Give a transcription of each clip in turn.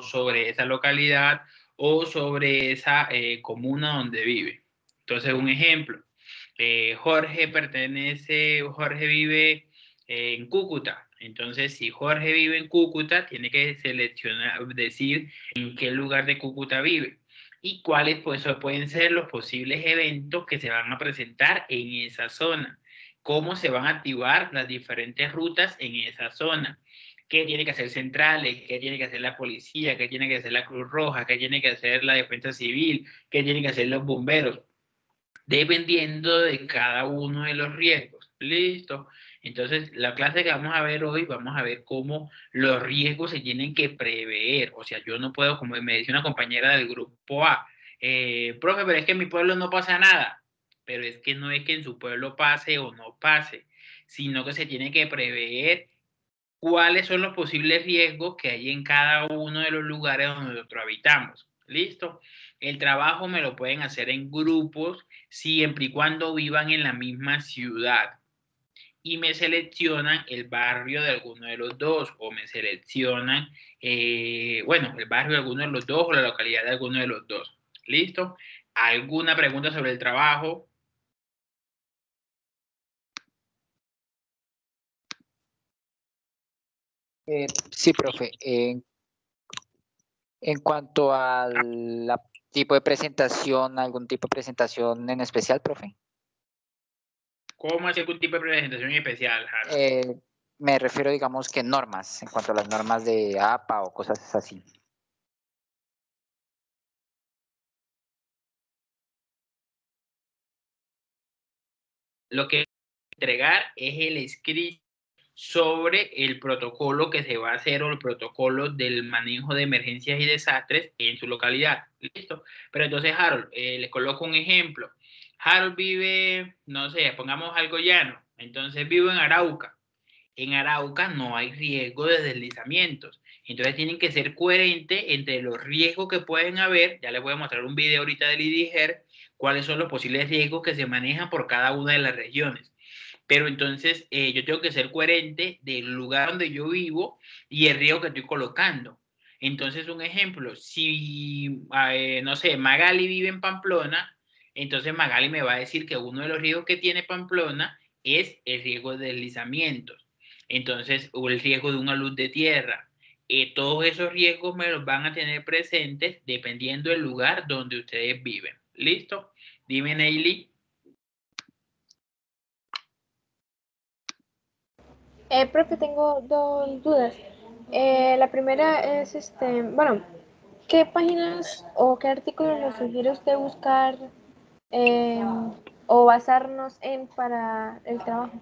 sobre esa localidad o sobre esa comuna donde vive. Entonces, un ejemplo, Jorge vive en Cúcuta. Entonces, si Jorge vive en Cúcuta, tiene que seleccionar, decir en qué lugar de Cúcuta vive y cuáles pues, pueden ser los posibles eventos que se van a presentar en esa zona, cómo se van a activar las diferentes rutas en esa zona, qué tiene que hacer centrales, qué tiene que hacer la policía, qué tiene que hacer la Cruz Roja, qué tiene que hacer la defensa civil, qué tienen que hacer los bomberos, dependiendo de cada uno de los riesgos. ¿Listo? Entonces, la clase que vamos a ver hoy, vamos a ver cómo los riesgos se tienen que prever. O sea, yo no puedo, como me dice una compañera del grupo A, profe, pero es que en mi pueblo no pasa nada. Pero es que no es que en su pueblo pase o no pase, sino que se tiene que prever cuáles son los posibles riesgos que hay en cada uno de los lugares donde nosotros habitamos. ¿Listo? El trabajo me lo pueden hacer en grupos siempre y cuando vivan en la misma ciudad. Y me seleccionan el barrio de alguno de los dos o me seleccionan, bueno, el barrio de alguno de los dos o la localidad de alguno de los dos. ¿Listo? ¿Alguna pregunta sobre el trabajo? Sí, profe. En cuanto al tipo de presentación, ¿algún tipo de presentación en especial, profe? ¿Cómo hacer algún tipo de presentación especial, Harold? Me refiero, digamos, que normas, en cuanto a las normas de APA o cosas así. Lo que entregar es el escrito sobre el protocolo que se va a hacer o el protocolo del manejo de emergencias y desastres en su localidad. ¿Listo? Pero entonces, Harold, les coloco un ejemplo. Harold vive, no sé, pongamos algo llano. Entonces vivo en Arauca. En Arauca no hay riesgo de deslizamientos. Entonces tienen que ser coherentes entre los riesgos que pueden haber. Ya les voy a mostrar un video ahorita del IDIGER, cuáles son los posibles riesgos que se manejan por cada una de las regiones. Pero entonces yo tengo que ser coherente del lugar donde yo vivo y el riesgo que estoy colocando. Entonces, un ejemplo, si, no sé, Magali vive en Pamplona, entonces Magali me va a decir que uno de los riesgos que tiene Pamplona es el riesgo de deslizamientos. Entonces, o el riesgo de una luz de tierra. Todos esos riesgos me los van a tener presentes dependiendo del lugar donde ustedes viven. ¿Listo? Dime, Neily. Profe, tengo dos dudas. La primera es, bueno, ¿qué páginas o qué artículos nos sugiere usted buscar eh, o basarnos en para el trabajo?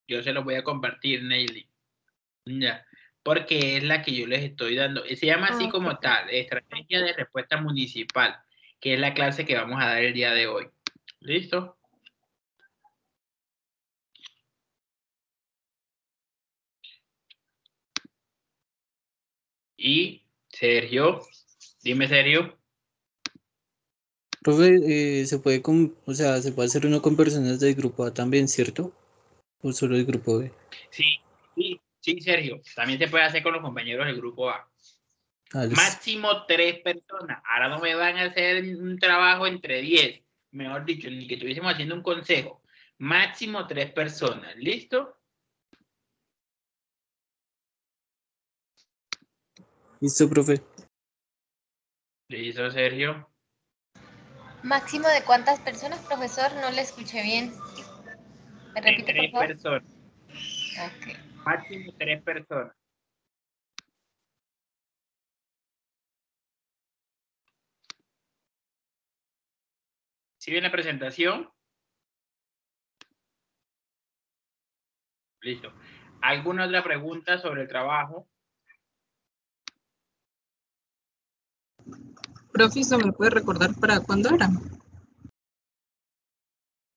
Yo se los voy a compartir, Neily. Ya, porque es la que yo les estoy dando. Se llama así como Ok. tal, Estrategia de Respuesta Municipal, que es la clase que vamos a dar el día de hoy. ¿Listo? Y Sergio, dime Sergio. Profe, o sea, se puede hacer uno con personas del grupo A también, ¿cierto? ¿O solo del grupo B? Sí, sí, Sergio. También se puede hacer con los compañeros del grupo A. Ah, listo. Máximo 3 personas. Ahora no me van a hacer un trabajo entre 10. Mejor dicho, ni que estuviésemos haciendo un consejo. Máximo 3 personas. ¿Listo? Listo, profe. ¿Listo, Sergio? ¿Máximo de cuántas personas, profesor? No le escuché bien. ¿Me De repite, por 3 favor? personas. Ok. Máximo 3 personas. ¿Sí viene la presentación? Listo. ¿Alguna otra pregunta sobre el trabajo? Profesor, ¿me puede recordar para cuándo era?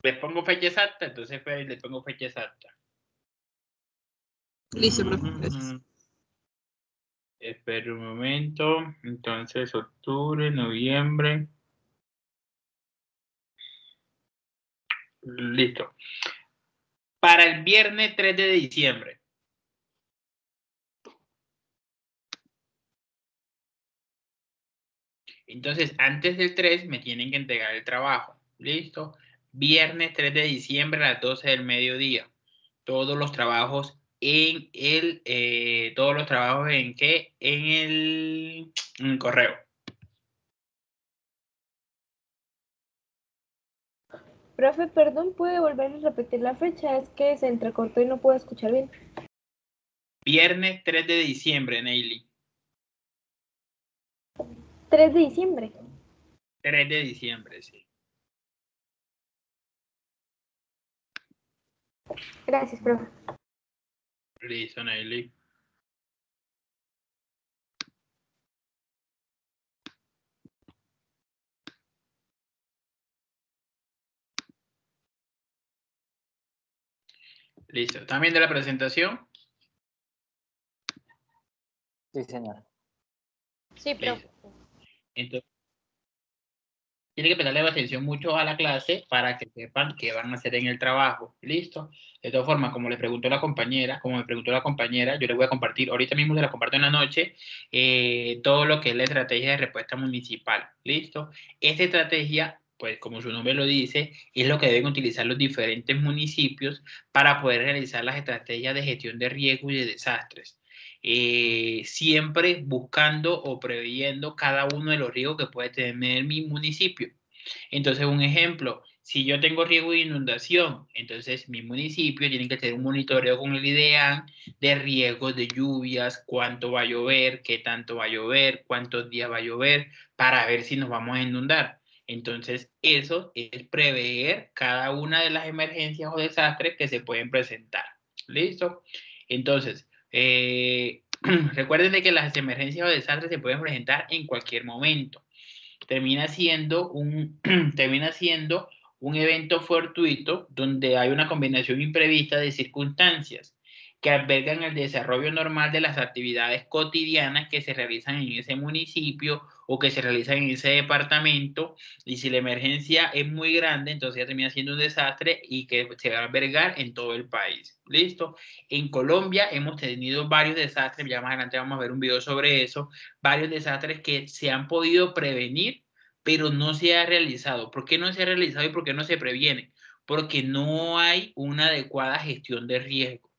Les pongo fecha exacta, entonces les pongo fecha exacta. Listo, profe. Gracias. Espera un momento. Entonces, octubre, noviembre. Listo. Para el viernes 3 de diciembre. Entonces, antes del 3 me tienen que entregar el trabajo. ¿Listo? Viernes 3 de diciembre a las 12 del mediodía. Todos los trabajos en el, en el correo. Profe, perdón, ¿puede volver a repetir la fecha? Es que se entrecortó y no puedo escuchar bien. Viernes 3 de diciembre, Neily. 3 de diciembre. 3 de diciembre, sí. Gracias, profe. Listo, Neily. Listo. ¿Están viendo la presentación? Sí, señor. Sí, profe. Listo. Entonces, tiene que prestarle atención mucho a la clase para que sepan qué van a hacer en el trabajo. ¿Listo? De todas formas, como me preguntó la compañera, yo les voy a compartir, ahorita mismo se la comparto en la noche, todo lo que es la estrategia de respuesta municipal. ¿Listo? Esta estrategia, pues como su nombre lo dice, es lo que deben utilizar los diferentes municipios para poder realizar las estrategias de gestión de riesgo y de desastres. Siempre buscando o previendo cada uno de los riesgos que puede tener mi municipio. Entonces, un ejemplo, si yo tengo riesgo de inundación, entonces mi municipio tiene que tener un monitoreo con el IDEAN de riesgos de lluvias, cuánto va a llover, qué tanto va a llover, cuántos días va a llover, para ver si nos vamos a inundar. Entonces, eso es prever cada una de las emergencias o desastres que se pueden presentar. ¿Listo? Entonces, recuerden de que las emergencias o desastres se pueden presentar en cualquier momento. Termina siendo un evento fortuito donde hay una combinación imprevista de circunstancias que albergan el desarrollo normal de las actividades cotidianas que se realizan en ese municipio o que se realizan en ese departamento, y si la emergencia es muy grande, entonces ya termina siendo un desastre y que se va a albergar en todo el país. ¿Listo? En Colombia hemos tenido varios desastres, ya más adelante vamos a ver un video sobre eso, varios desastres que se han podido prevenir, pero no se ha realizado. ¿Por qué no se ha realizado y por qué no se previene? Porque no hay una adecuada gestión de riesgo.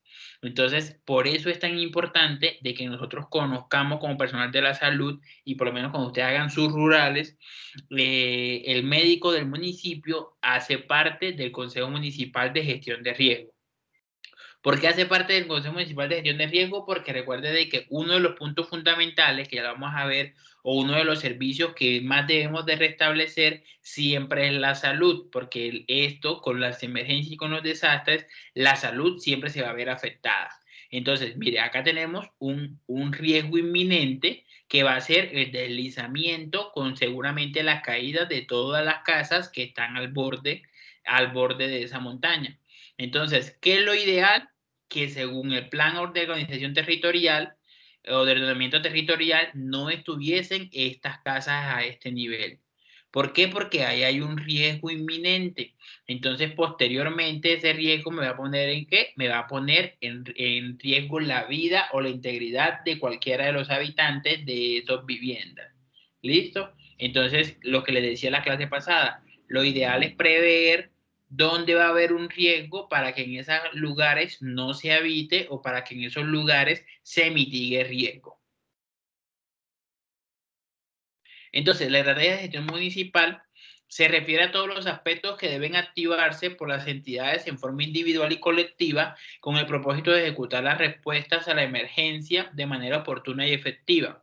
Entonces, por eso es tan importante de que nosotros conozcamos como personal de la salud, y por lo menos cuando ustedes hagan sus rurales, el médico del municipio hace parte del Consejo Municipal de Gestión de Riesgo. ¿Por qué hace parte del Consejo Municipal de Gestión de Riesgo? Porque recuerde de que uno de los puntos fundamentales, que ya lo vamos a ver, o uno de los servicios que más debemos de restablecer siempre es la salud, porque esto, con las emergencias y con los desastres, la salud siempre se va a ver afectada. Entonces, mire, acá tenemos un riesgo inminente que va a ser el deslizamiento con seguramente la caída de todas las casas que están al borde de esa montaña. Entonces, ¿qué es lo ideal? Que según el plan de organización territorial o de ordenamiento territorial no estuviesen estas casas a este nivel. ¿Por qué? Porque ahí hay un riesgo inminente. Entonces, posteriormente, ese riesgo me va a poner ¿en qué? Me va a poner en riesgo la vida o la integridad de cualquiera de los habitantes de esas viviendas. ¿Listo? Entonces, lo que les decía la clase pasada, lo ideal es prever dónde va a haber un riesgo para que en esos lugares no se habite o para que en esos lugares se mitigue el riesgo. Entonces, la estrategia de gestión municipal se refiere a todos los aspectos que deben activarse por las entidades en forma individual y colectiva con el propósito de ejecutar las respuestas a la emergencia de manera oportuna y efectiva.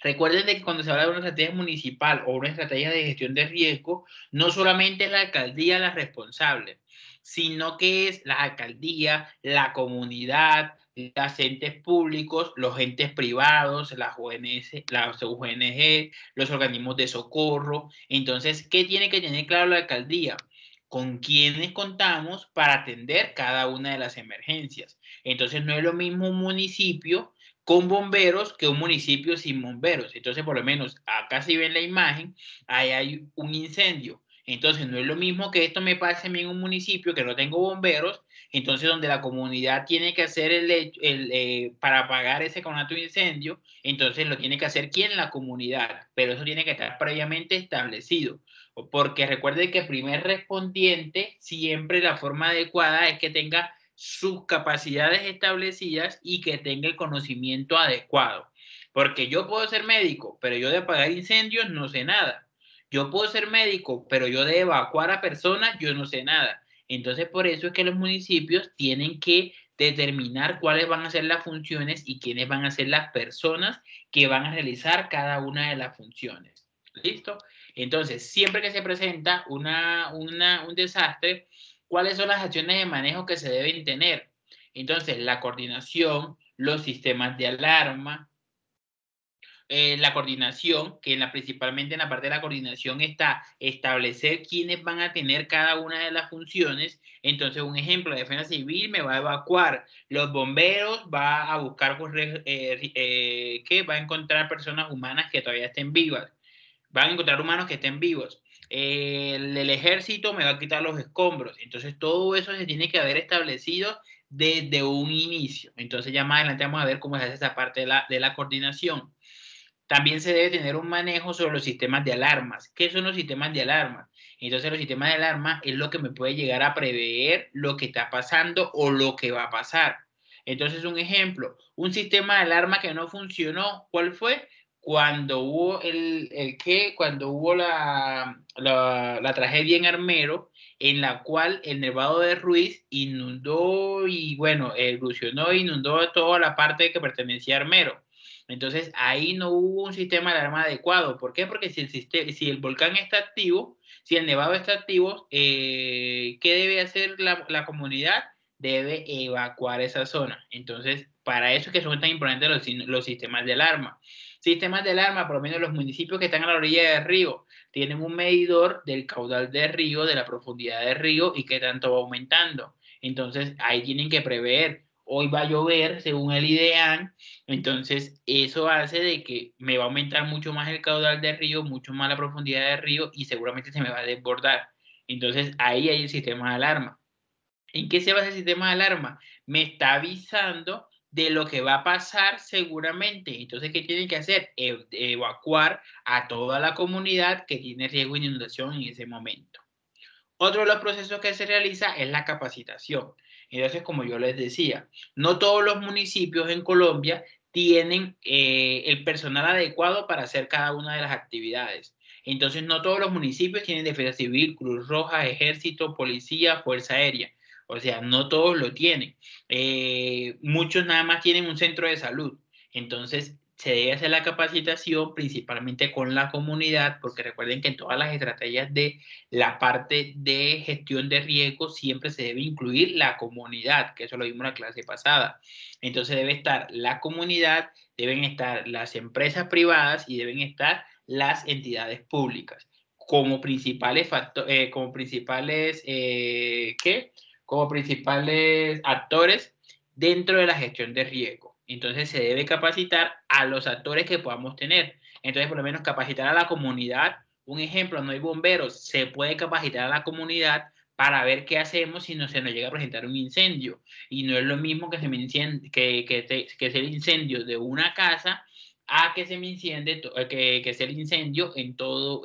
Recuerden que cuando se habla de una estrategia municipal o una estrategia de gestión de riesgo, no solamente es la alcaldía la responsable, sino que es la alcaldía, la comunidad, los entes públicos, los entes privados, las ONG, los organismos de socorro. Entonces, ¿qué tiene que tener claro la alcaldía? Con quiénes contamos para atender cada una de las emergencias. Entonces, no es lo mismo un municipio con bomberos que un municipio sin bomberos. Entonces, por lo menos acá si ven la imagen, ahí hay un incendio. Entonces, no es lo mismo que esto me pase a mí en un municipio que no tengo bomberos Entonces, donde la comunidad tiene que hacer para apagar ese conato de incendio, entonces lo tiene que hacer ¿quién? La comunidad, pero eso tiene que estar previamente establecido, porque recuerde que el primer respondiente, siempre la forma adecuada es que tenga sus capacidades establecidas y que tenga el conocimiento adecuado. Porque yo puedo ser médico, pero yo de apagar incendios no sé nada. Yo puedo ser médico, pero yo de evacuar a personas yo no sé nada. Entonces, por eso es que los municipios tienen que determinar cuáles van a ser las funciones y quiénes van a ser las personas que van a realizar cada una de las funciones. ¿Listo? Entonces, siempre que se presenta un desastre, ¿cuáles son las acciones de manejo que se deben tener? Entonces, la coordinación, los sistemas de alarma, la coordinación, que principalmente en la parte de la coordinación está establecer quiénes van a tener cada una de las funciones. Entonces, un ejemplo, la defensa civil me va a evacuar, los bomberos va a buscar, que va a encontrar personas humanas que todavía estén vivas, van a encontrar humanos que estén vivos. El ejército me va a quitar los escombros. Entonces, todo eso se tiene que haber establecido desde un inicio. Entonces, ya más adelante vamos a ver cómo se hace esa parte de la coordinación. También se debe tener un manejo sobre los sistemas de alarmas. ¿Qué son los sistemas de alarma? Entonces, los sistemas de alarma es lo que me puede llegar a prever lo que está pasando o lo que va a pasar. Entonces, un ejemplo, un sistema de alarma que no funcionó, ¿cuál fue? Cuando hubo cuando hubo la tragedia en Armero, en la cual el Nevado de Ruiz inundó y, bueno, erosionó e inundó toda la parte que pertenecía a Armero. Entonces, ahí no hubo un sistema de alarma adecuado. ¿Por qué? Porque si el volcán está activo, si el nevado está activo, ¿qué debe hacer la comunidad? Debe evacuar esa zona. Entonces, para eso es que son tan importantes los sistemas de alarma. Sistemas de alarma, por lo menos los municipios que están a la orilla del río, tienen un medidor del caudal del río, de la profundidad del río y qué tanto va aumentando. Entonces, ahí tienen que prever. Hoy va a llover, según el IDEAN, entonces eso hace de que me va a aumentar mucho más el caudal del río, mucho más la profundidad del río y seguramente se me va a desbordar. Entonces ahí hay el sistema de alarma. ¿En qué se basa el sistema de alarma? Me está avisando de lo que va a pasar seguramente. Entonces, ¿qué tienen que hacer? Evacuar a toda la comunidad que tiene riesgo de inundación en ese momento. Otro de los procesos que se realiza es la capacitación. Entonces, como yo les decía, no todos los municipios en Colombia tienen el personal adecuado para hacer cada una de las actividades. Entonces, no todos los municipios tienen defensa civil, Cruz Roja, ejército, policía, fuerza aérea. O sea, no todos lo tienen. Muchos nada más tienen un centro de salud. Entonces, se debe hacer la capacitación principalmente con la comunidad, porque recuerden que en todas las estrategias de la parte de gestión de riesgo siempre se debe incluir la comunidad, que eso lo vimos en la clase pasada. Entonces debe estar la comunidad, deben estar las empresas privadas y deben estar las entidades públicas como principales actores dentro de la gestión de riesgo. Entonces se debe capacitar a los actores que podamos tener. Entonces, por lo menos capacitar a la comunidad. Un ejemplo, no hay bomberos, se puede capacitar a la comunidad para ver qué hacemos si se nos llega a presentar un incendio. Y no es lo mismo que sea el incendio de una casa a que se me incendie, que sea el incendio en toda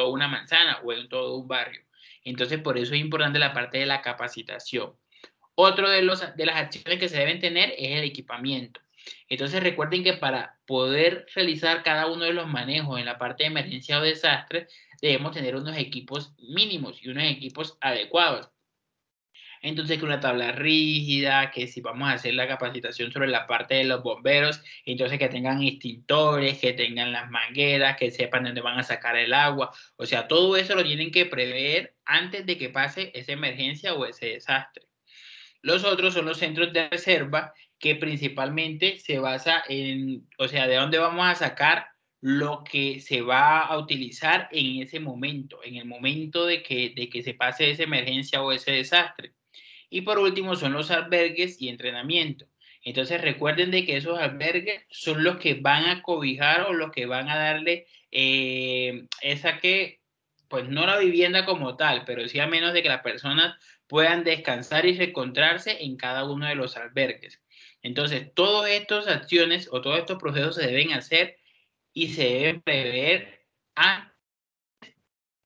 una manzana o en todo un barrio. Entonces, por eso es importante la parte de la capacitación. Otro de las acciones que se deben tener es el equipamiento. Entonces recuerden que para poder realizar cada uno de los manejos en la parte de emergencia o desastre, debemos tener unos equipos mínimos y unos equipos adecuados. Entonces que una tabla rígida, que si vamos a hacer la capacitación sobre la parte de los bomberos, entonces que tengan extintores, que tengan las mangueras, que sepan dónde van a sacar el agua. O sea, todo eso lo tienen que prever antes de que pase esa emergencia o ese desastre. Los otros son los centros de reserva, que principalmente se basa en, o sea, de dónde vamos a sacar lo que se va a utilizar en ese momento, en el momento de que se pase esa emergencia o ese desastre. Y por último son los albergues y entrenamiento. Entonces recuerden de que esos albergues son los que van a cobijar o los que van a darle pues no la vivienda como tal, pero sí a menos de que las personas puedan descansar y reencontrarse en cada uno de los albergues. Entonces, todas estas acciones o todos estos procesos se deben hacer y se deben prever antes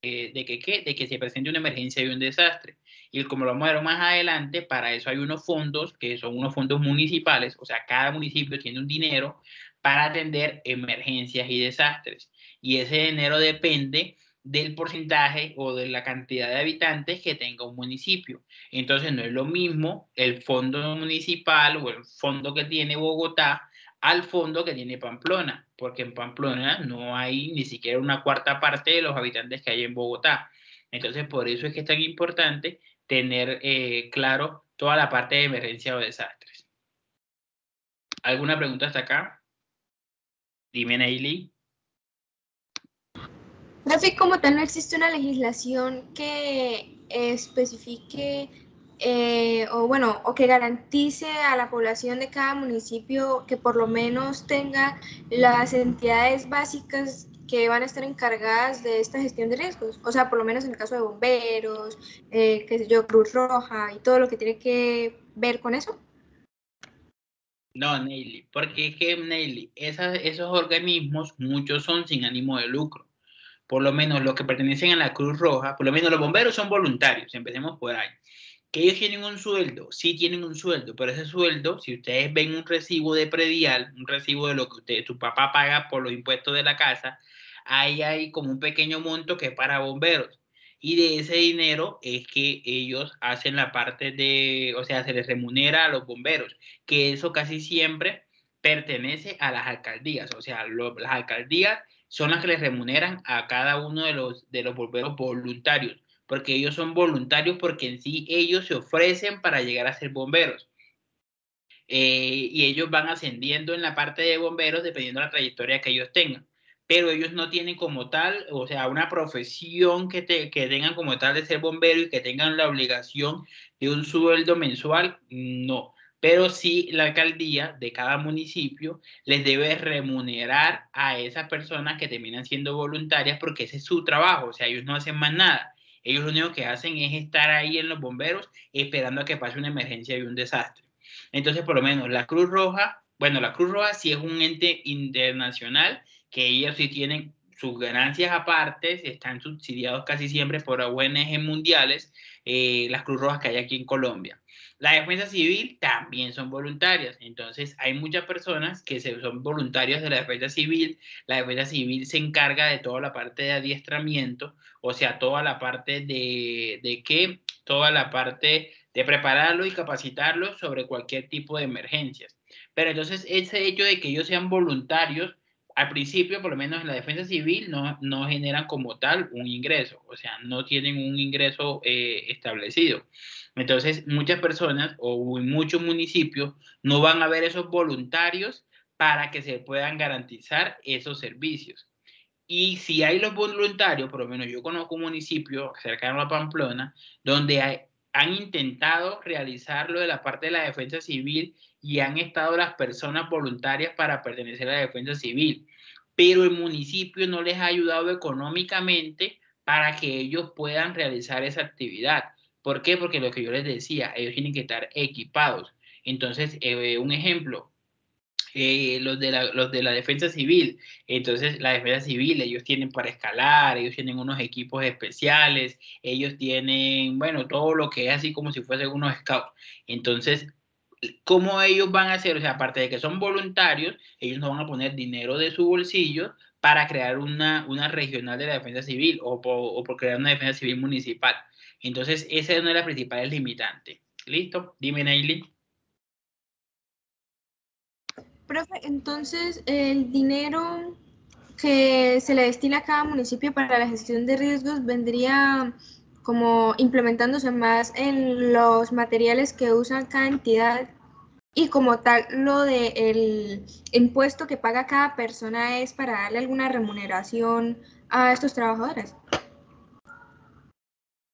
de que se presente una emergencia y un desastre. Y como lo vamos a ver más adelante, para eso hay unos fondos que son unos fondos municipales, o sea, cada municipio tiene un dinero para atender emergencias y desastres. Y ese dinero depende del porcentaje o de la cantidad de habitantes que tenga un municipio. Entonces no es lo mismo el fondo municipal o el fondo que tiene Bogotá al fondo que tiene Pamplona, porque en Pamplona no hay ni siquiera una cuarta parte de los habitantes que hay en Bogotá. Entonces, por eso es que es tan importante tener claro toda la parte de emergencia o desastres. ¿Alguna pregunta hasta acá? Dime, Neily. Profe, como tal, no existe una legislación que especifique o que garantice a la población de cada municipio que por lo menos tenga las entidades básicas que van a estar encargadas de esta gestión de riesgos. O sea, por lo menos en el caso de bomberos, qué sé yo, Cruz Roja y todo lo que tiene que ver con eso. No, Neily, porque es que, Neily, esos organismos, muchos son sin ánimo de lucro. Por lo menos los que pertenecen a la Cruz Roja, por lo menos los bomberos son voluntarios, empecemos por ahí. Que ellos tienen un sueldo, sí tienen un sueldo, pero ese sueldo, si ustedes ven un recibo de predial, un recibo de lo que tu papá paga por los impuestos de la casa, ahí hay como un pequeño monto que es para bomberos. Y de ese dinero es que ellos hacen la parte de, o sea, se les remunera a los bomberos, que eso casi siempre pertenece a las alcaldías, o sea, las alcaldías son las que les remuneran a cada uno de los bomberos voluntarios, porque ellos son voluntarios porque en sí ellos se ofrecen para llegar a ser bomberos. Y ellos van ascendiendo en la parte de bomberos dependiendo de la trayectoria que ellos tengan. Pero ellos no tienen como tal, o sea, una profesión que tengan como tal de ser bombero y que tengan la obligación de un sueldo mensual, no. Pero sí la alcaldía de cada municipio les debe remunerar a esas personas que terminan siendo voluntarias porque ese es su trabajo, o sea, ellos no hacen más nada. Ellos lo único que hacen es estar ahí en los bomberos esperando a que pase una emergencia y un desastre. Entonces, por lo menos la Cruz Roja, bueno, la Cruz Roja sí es un ente internacional que ellos sí tienen sus ganancias aparte, están subsidiados casi siempre por ONG mundiales, las Cruz Rojas que hay aquí en Colombia. La defensa civil también son voluntarias, entonces hay muchas personas que son voluntarios de la defensa civil. La defensa civil se encarga de toda la parte de adiestramiento, o sea, toda la parte toda la parte de prepararlo y capacitarlo sobre cualquier tipo de emergencias. Pero entonces ese hecho de que ellos sean voluntarios, al principio, por lo menos en la defensa civil, no generan como tal un ingreso, o sea, no tienen un ingreso establecido. Entonces, muchas personas o en muchos municipios no van a ver esos voluntarios para que se puedan garantizar esos servicios. Y si hay los voluntarios, por lo menos yo conozco un municipio cercano a Pamplona, donde han intentado realizar lo de la parte de la defensa civil y han estado las personas voluntarias para pertenecer a la defensa civil, pero el municipio no les ha ayudado económicamente para que ellos puedan realizar esa actividad. ¿Por qué? Porque lo que yo les decía, ellos tienen que estar equipados. Entonces, un ejemplo, los de la defensa civil. Entonces, la defensa civil, ellos tienen para escalar, ellos tienen unos equipos especiales, ellos tienen, bueno, todo lo que es así como si fuesen unos scouts. Entonces, ¿cómo ellos van a hacer? O sea, aparte de que son voluntarios, ellos no van a poner dinero de su bolsillo para crear una regional de la defensa civil o por crear una defensa civil municipal. Entonces, esa es una de las principales limitantes. ¿Listo? Dime, Neily. Profe, entonces el dinero que se le destina a cada municipio para la gestión de riesgos vendría como implementándose más en los materiales que usan cada entidad y como tal lo del impuesto que paga cada persona es para darle alguna remuneración a estos trabajadores.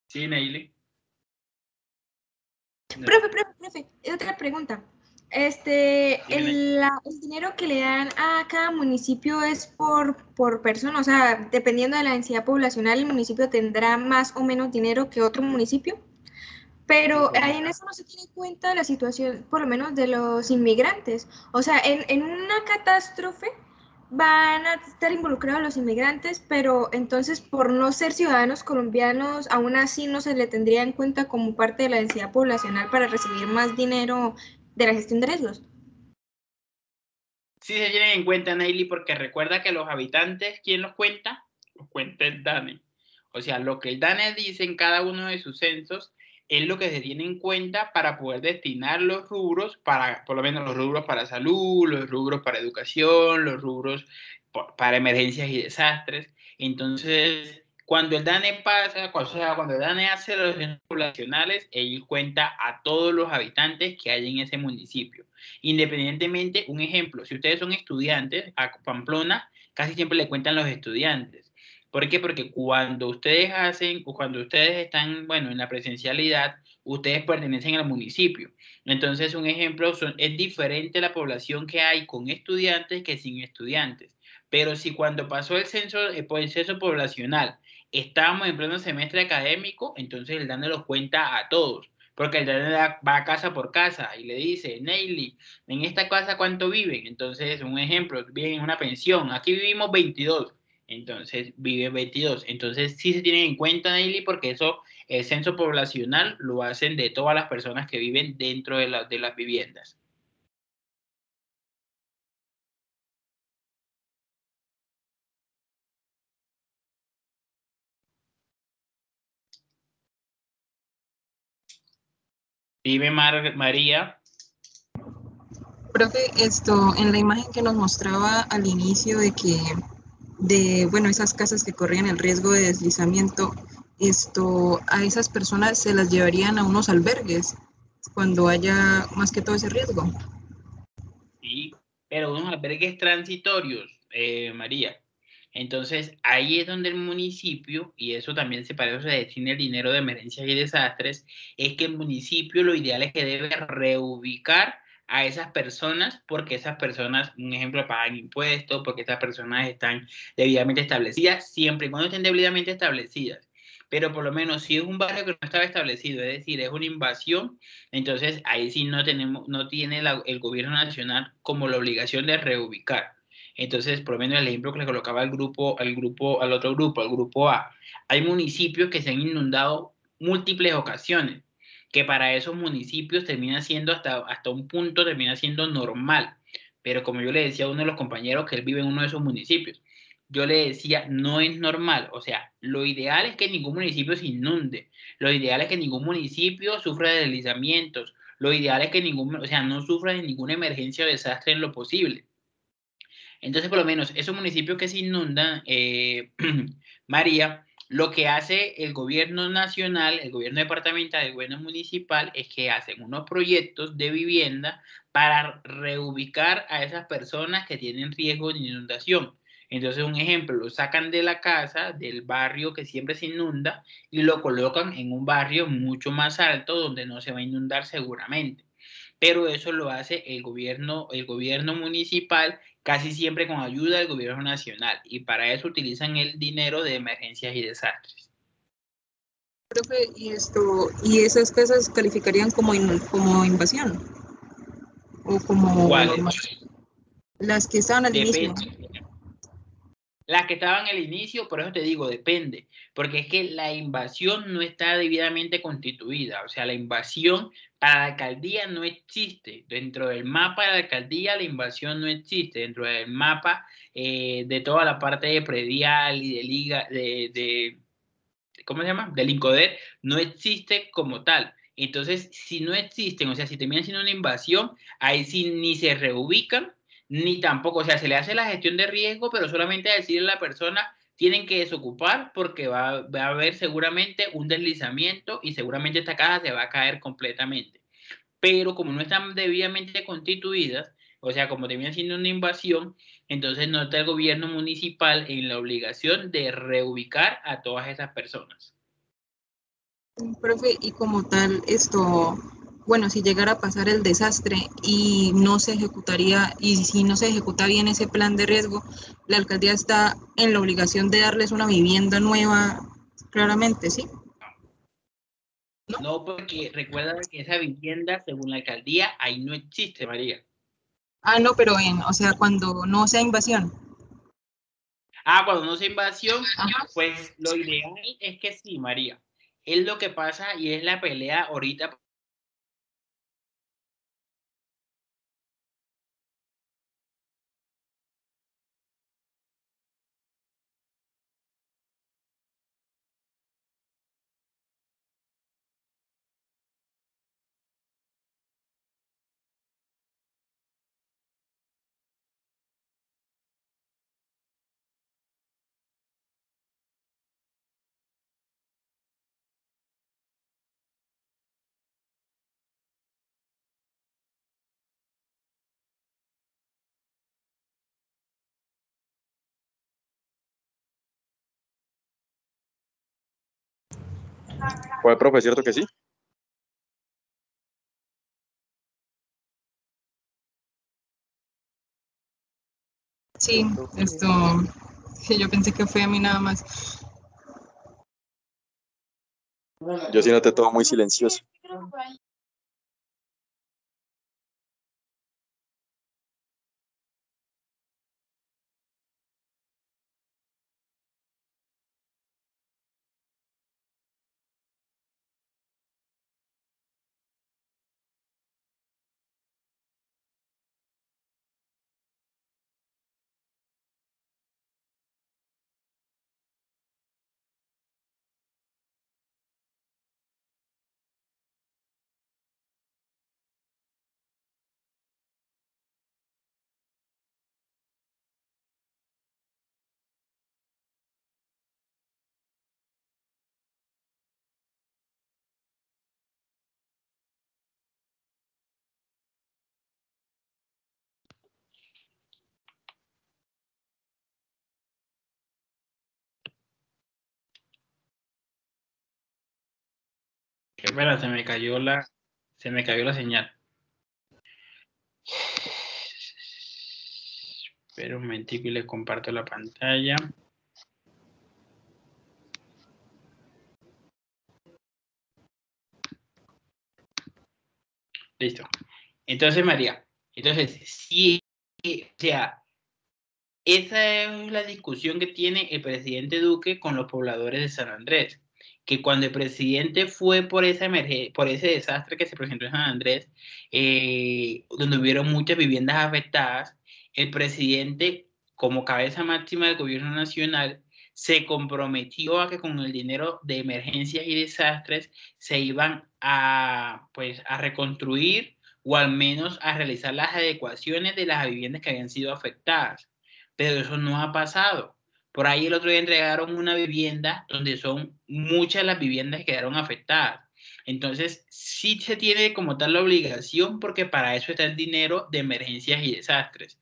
Sí, Neily. No. Profe, otra pregunta. El dinero que le dan a cada municipio es por persona, o sea, dependiendo de la densidad poblacional, el municipio tendrá más o menos dinero que otro municipio. pero ahí en eso no se tiene en cuenta la situación, por lo menos de los inmigrantes. O sea, en una catástrofe van a estar involucrados los inmigrantes, pero entonces por no ser ciudadanos colombianos, aún así no se le tendría en cuenta como parte de la densidad poblacional para recibir más dinero de la gestión de riesgos. Sí se tienen en cuenta, Neily, porque recuerda que los habitantes, ¿quién los cuenta? Los cuenta el DANE. O sea, lo que el DANE dice en cada uno de sus censos es lo que se tiene en cuenta para poder destinar los rubros, para, por lo menos los rubros para salud, los rubros para educación, los rubros para emergencias y desastres. Entonces, cuando el DANE pasa, o sea, cuando el DANE hace los censos poblacionales, él cuenta a todos los habitantes que hay en ese municipio. Independientemente, un ejemplo, si ustedes son estudiantes, a Pamplona casi siempre le cuentan los estudiantes. ¿Por qué? Porque cuando ustedes hacen, o cuando ustedes están, bueno, en la presencialidad, ustedes pertenecen al municipio. Entonces, un ejemplo, es diferente la población que hay con estudiantes que sin estudiantes. Pero si cuando pasó el censo poblacional, estábamos en pleno semestre académico, entonces el DANE los cuenta a todos. Porque el DANE va casa por casa y le dice, Neily, ¿en esta casa cuánto viven? Entonces, un ejemplo, viven en una pensión, aquí vivimos 22, entonces viven 22. Entonces, sí se tienen en cuenta, Neily, porque eso, el censo poblacional lo hacen de todas las personas que viven dentro de las viviendas. Dime, María. Profe, en la imagen que nos mostraba al inicio bueno, esas casas que corrían el riesgo de deslizamiento, a esas personas se las llevarían a unos albergues cuando haya más que todo ese riesgo. Sí, pero unos albergues transitorios, María. Entonces, ahí es donde el municipio, y eso también para eso se destina el dinero de emergencias y desastres, es que el municipio lo ideal es que debe reubicar a esas personas, porque esas personas, un ejemplo, pagan impuestos, porque esas personas están debidamente establecidas, siempre y cuando estén debidamente establecidas. Pero por lo menos si es un barrio que no estaba establecido, es decir, es una invasión, entonces ahí sí no tiene el gobierno nacional como la obligación de reubicar. Entonces, por lo menos el ejemplo que le colocaba al otro grupo, al grupo A, hay municipios que se han inundado múltiples ocasiones, que para esos municipios termina siendo hasta un punto, termina siendo normal. Pero como yo le decía a uno de los compañeros que él vive en uno de esos municipios, yo le decía, no es normal. O sea, lo ideal es que ningún municipio se inunde. Lo ideal es que ningún municipio sufra de deslizamientos. Lo ideal es que no sufra de ninguna emergencia o desastre en lo posible. Entonces, por lo menos, esos municipios que se inundan, María, lo que hace el gobierno nacional, el gobierno departamental, el gobierno municipal, es que hacen unos proyectos de vivienda para reubicar a esas personas que tienen riesgo de inundación. Entonces, un ejemplo, lo sacan de la casa, del barrio que siempre se inunda, y lo colocan en un barrio mucho más alto donde no se va a inundar seguramente. Pero eso lo hace el gobierno municipal casi siempre con ayuda del gobierno nacional, y para eso utilizan el dinero de emergencias y desastres. Profe, ¿y esas casas calificarían como invasión? ¿O como normal? Las que estaban al inicio. Las que estaban al inicio, por eso te digo, depende, porque es que la invasión no está debidamente constituida, o sea, la invasión para la alcaldía no existe, dentro del mapa de la alcaldía la invasión no existe, dentro del mapa de toda la parte de predial y de liga, ¿cómo se llama? Del INCODER, no existe como tal. Entonces, si no existen, o sea, si terminan siendo una invasión, ahí sí ni se reubican, ni tampoco, o sea, se le hace la gestión de riesgo, pero solamente a decirle a la persona, tienen que desocupar porque va a haber seguramente un deslizamiento y seguramente esta casa se va a caer completamente. Pero como no están debidamente constituidas, o sea, como termina siendo una invasión, entonces no está el gobierno municipal en la obligación de reubicar a todas esas personas. Profe, y como tal, bueno, si llegara a pasar el desastre y no se ejecutaría, y si no se ejecuta bien ese plan de riesgo, la alcaldía está en la obligación de darles una vivienda nueva, claramente, ¿sí? No, porque recuerda que esa vivienda, según la alcaldía, ahí no existe, María. Ah, no, pero o sea, cuando no sea invasión. Cuando no sea invasión, Ajá. pues lo ideal es que sí, María. Es lo que pasa y es la pelea ahorita. Pues, profe, ¿es cierto que sí? Sí, que yo pensé que fue a mí nada más. Yo sí noté todo muy silencioso. Espera, se me cayó la señal. Espera un momentico y les comparto la pantalla. Listo. Entonces, María, sí, o sea, esa es la discusión que tiene el presidente Duque con los pobladores de San Andrés, que cuando el presidente fue por por ese desastre que se presentó en San Andrés, donde hubieron muchas viviendas afectadas, el presidente, como cabeza máxima del gobierno nacional, se comprometió a que con el dinero de emergencias y desastres se iban pues, a reconstruir o al menos a realizar las adecuaciones de las viviendas que habían sido afectadas. Pero eso no ha pasado. Por ahí el otro día entregaron una vivienda donde son muchas las viviendas que quedaron afectadas. Entonces, sí se tiene como tal la obligación porque para eso está el dinero de emergencias y desastres.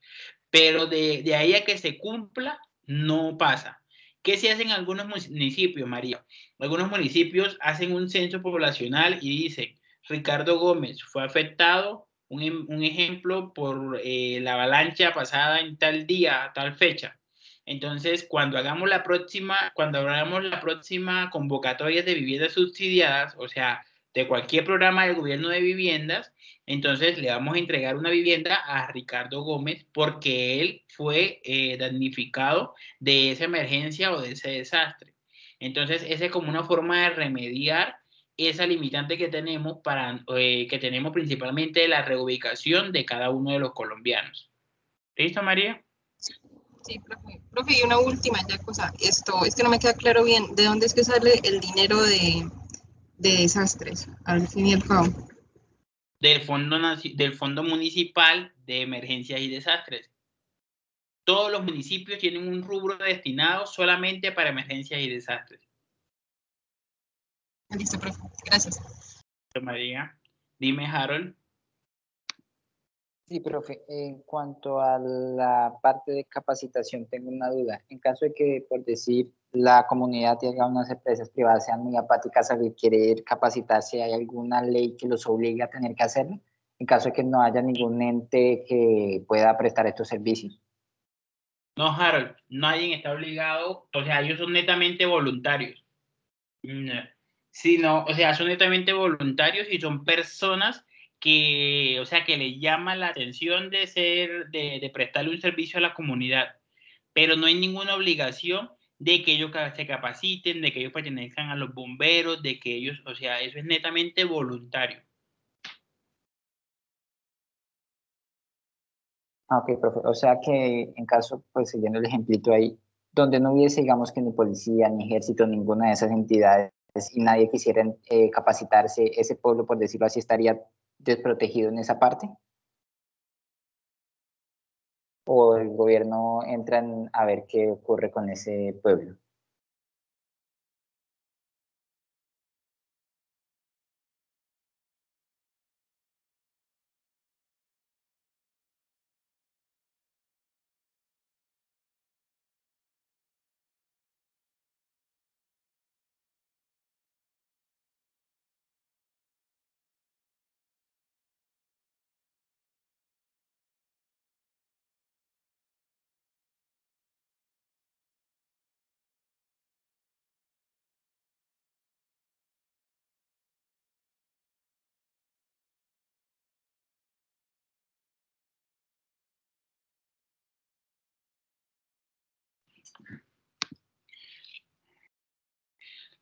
Pero de ahí a que se cumpla, no pasa. ¿Qué se hace en algunos municipios, María? Algunos municipios hacen un censo poblacional y dicen, Ricardo Gómez fue afectado, un ejemplo, por la avalancha pasada en tal día, tal fecha. Entonces, cuando hagamos la próxima convocatoria de viviendas subsidiadas, o sea, de cualquier programa del gobierno de viviendas, entonces le vamos a entregar una vivienda a Ricardo Gómez porque él fue damnificado de esa emergencia o de ese desastre. Entonces, esa es como una forma de remediar esa limitante que tenemos que tenemos principalmente de la reubicación de cada uno de los colombianos. ¿Listo, María? Sí, profe. Profe, y una última ya cosa. Es que no me queda claro bien. ¿De dónde es que sale el dinero de desastres, al fin y al cabo? Del Fondo Municipal de Emergencias y Desastres. Todos los municipios tienen un rubro destinado solamente para emergencias y desastres. Listo, profe. Gracias. María, dime, Harold. Sí, profe, en cuanto a la parte de capacitación, tengo una duda. En caso de que, por decir, la comunidad y unas empresas privadas sean muy apáticas a querer capacitarse, ¿hay alguna ley que los obligue a tener que hacerlo? En caso de que no haya ningún ente que pueda prestar estos servicios. No, Harold, nadie está obligado, o sea, ellos son netamente voluntarios. sino, o sea, son netamente voluntarios y son personas que, o sea, que les llama la atención de prestarle un servicio a la comunidad, pero no hay ninguna obligación de que ellos se capaciten, de que ellos pertenezcan a los bomberos, de que ellos, o sea, eso es netamente voluntario. Ok, profe. O sea que en caso, pues siguiendo el ejemplito ahí, donde no hubiese, digamos que ni policía, ni ejército, ninguna de esas entidades y nadie quisiera capacitarse, ese pueblo, por decirlo así, estaría desprotegido en esa parte. ¿O el gobierno entra a ver qué ocurre con ese pueblo?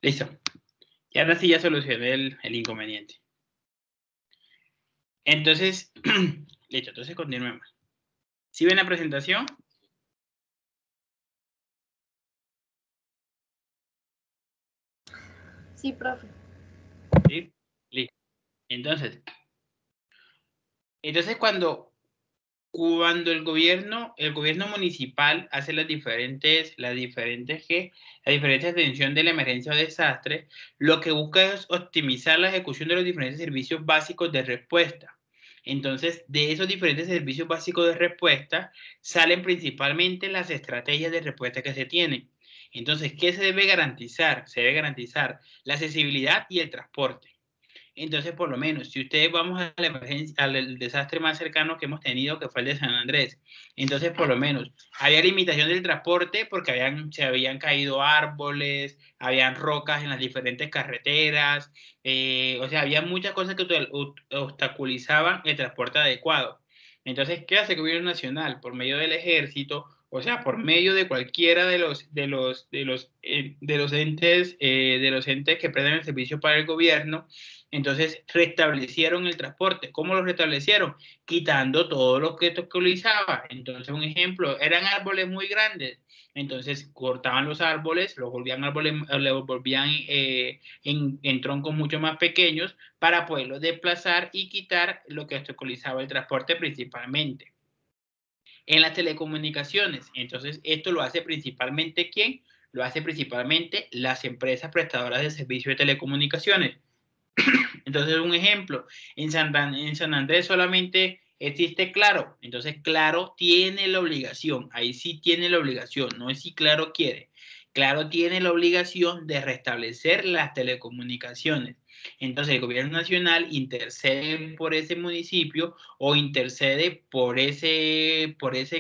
Listo. Y ahora sí ya solucioné el inconveniente. Entonces, listo, entonces continuemos. ¿Sí ven la presentación? Sí, profe. Sí, listo. Entonces cuando el gobierno municipal hace la diferente atención de la emergencia o desastre, lo que busca es optimizar la ejecución de los diferentes servicios básicos de respuesta. Entonces, de esos diferentes servicios básicos de respuesta salen principalmente las estrategias de respuesta que se tienen. Entonces, ¿qué se debe garantizar? Se debe garantizar la accesibilidad y el transporte. Entonces, por lo menos, si ustedes vamos a la emergencia, al desastre más cercano que hemos tenido, que fue el de San Andrés, entonces, por lo menos, había limitación del transporte porque se habían caído árboles, habían rocas en las diferentes carreteras, o sea, había muchas cosas que obstaculizaban el transporte adecuado. Entonces, ¿qué hace el gobierno nacional? Por medio del ejército, o sea, por medio de cualquiera de los entes que prestan el servicio para el gobierno, entonces restablecieron el transporte. ¿Cómo lo restablecieron? Quitando todo lo que obstaculizaba. Entonces, un ejemplo, eran árboles muy grandes. Entonces cortaban los árboles, los volvían en troncos mucho más pequeños para poderlos desplazar y quitar lo que obstaculizaba el transporte principalmente. En las telecomunicaciones, entonces esto lo hace principalmente ¿quién? Lo hace principalmente las empresas prestadoras de servicios de telecomunicaciones. Entonces, un ejemplo, en San Andrés solamente existe Claro. Entonces, Claro tiene la obligación, ahí sí tiene la obligación, no es si Claro quiere. Claro tiene la obligación de restablecer las telecomunicaciones. Entonces, el gobierno nacional intercede por ese municipio o intercede por ese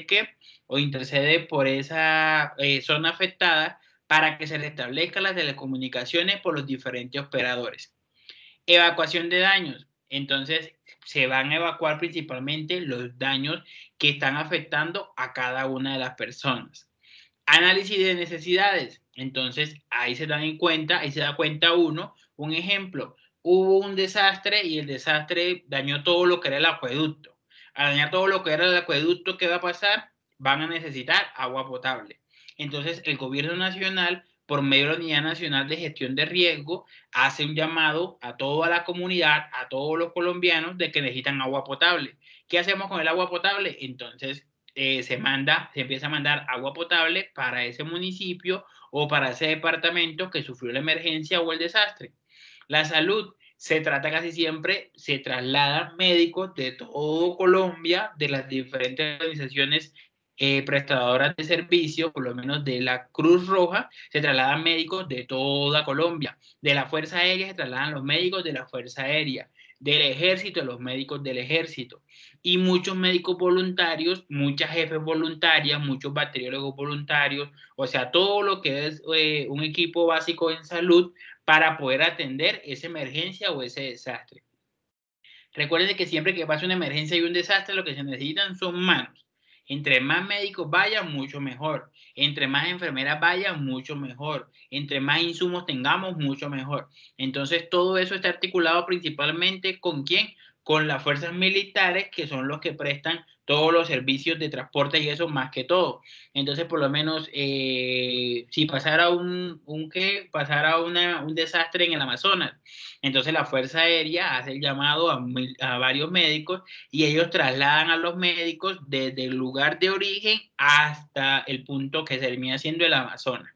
¿qué? O intercede por esa zona afectada para que se restablezcan las telecomunicaciones por los diferentes operadores. Evacuación de daños. Entonces, se van a evacuar principalmente los daños que están afectando a cada una de las personas. Análisis de necesidades. Entonces, ahí se da cuenta uno, un ejemplo, hubo un desastre y el desastre dañó todo lo que era el acueducto. Al dañar todo lo que era el acueducto, ¿qué va a pasar? Van a necesitar agua potable. Entonces, el gobierno nacional, por medio de la Unidad Nacional de Gestión de Riesgo, hace un llamado a toda la comunidad, a todos los colombianos, de que necesitan agua potable. ¿Qué hacemos con el agua potable? Entonces, se empieza a mandar agua potable para ese municipio o para ese departamento que sufrió la emergencia o el desastre. La salud se trata casi siempre, se trasladan médicos de todo Colombia, de las diferentes organizaciones prestadoras de servicio, por lo menos de la Cruz Roja, se trasladan médicos de toda Colombia. De la Fuerza Aérea se trasladan los médicos de la Fuerza Aérea. Del Ejército, los médicos del Ejército. Y muchos médicos voluntarios, muchas jefes voluntarias, muchos bacteriólogos voluntarios, o sea, todo lo que es un equipo básico en salud para poder atender esa emergencia o ese desastre. Recuerden que siempre que pasa una emergencia y un desastre, lo que se necesitan son manos. Entre más médicos vayan, mucho mejor. Entre más enfermeras vayan, mucho mejor. Entre más insumos tengamos, mucho mejor. Entonces, todo eso está articulado principalmente ¿con quién? Con las fuerzas militares, que son los que prestan todos los servicios de transporte y eso más que todo. Entonces, por lo menos, si pasara un desastre en el Amazonas, entonces la Fuerza Aérea hace el llamado a varios médicos y ellos trasladan a los médicos desde el lugar de origen hasta el punto que termina siendo el Amazonas.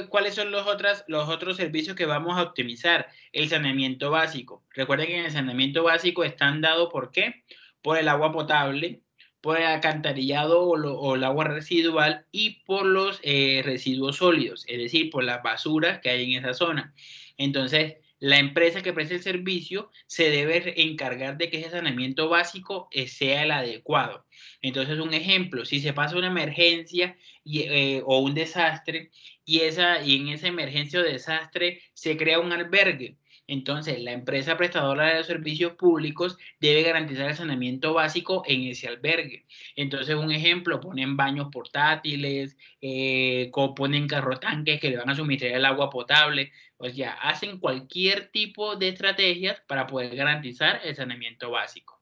¿Cuáles son los otros servicios que vamos a optimizar? El saneamiento básico. Recuerden que en el saneamiento básico están dados ¿por qué? Por el agua potable, por el alcantarillado o el agua residual y por los residuos sólidos, es decir, por las basuras que hay en esa zona. Entonces, la empresa que presta el servicio se debe encargar de que ese saneamiento básico sea el adecuado. Entonces, un ejemplo, si se pasa una emergencia o un desastre y en esa emergencia o desastre se crea un albergue, entonces la empresa prestadora de los servicios públicos debe garantizar el saneamiento básico en ese albergue. Entonces, un ejemplo, ponen baños portátiles, ponen carrotanques que le van a suministrar el agua potable. O sea, hacen cualquier tipo de estrategias para poder garantizar el saneamiento básico.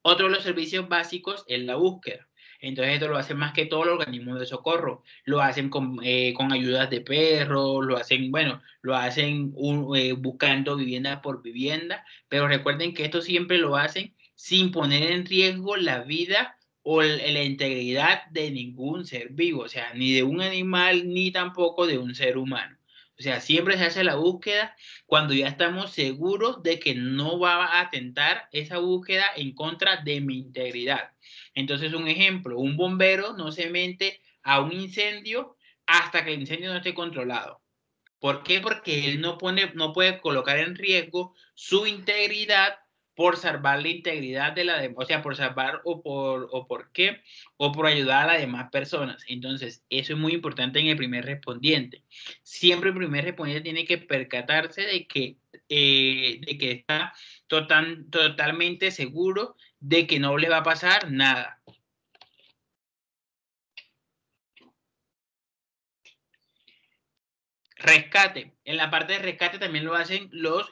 Otro de los servicios básicos es la búsqueda. Entonces esto lo hacen más que todo los organismos de socorro. Lo hacen con ayudas de perros, lo hacen buscando vivienda por vivienda. Pero recuerden que esto siempre lo hacen sin poner en riesgo la vida o la integridad de ningún ser vivo. O sea, ni de un animal, ni tampoco de un ser humano. O sea, siempre se hace la búsqueda cuando ya estamos seguros de que no va a atentar esa búsqueda en contra de mi integridad. Entonces, un ejemplo, un bombero no se mete a un incendio hasta que el incendio no esté controlado. ¿Por qué? Porque él no puede colocar en riesgo su integridad por salvar la integridad de la demás, o sea, por salvar o por ayudar a las demás personas. Entonces, eso es muy importante en el primer respondiente. Siempre el primer respondiente tiene que percatarse de que está totalmente seguro de que no le va a pasar nada. Rescate. En la parte de rescate también lo hacen los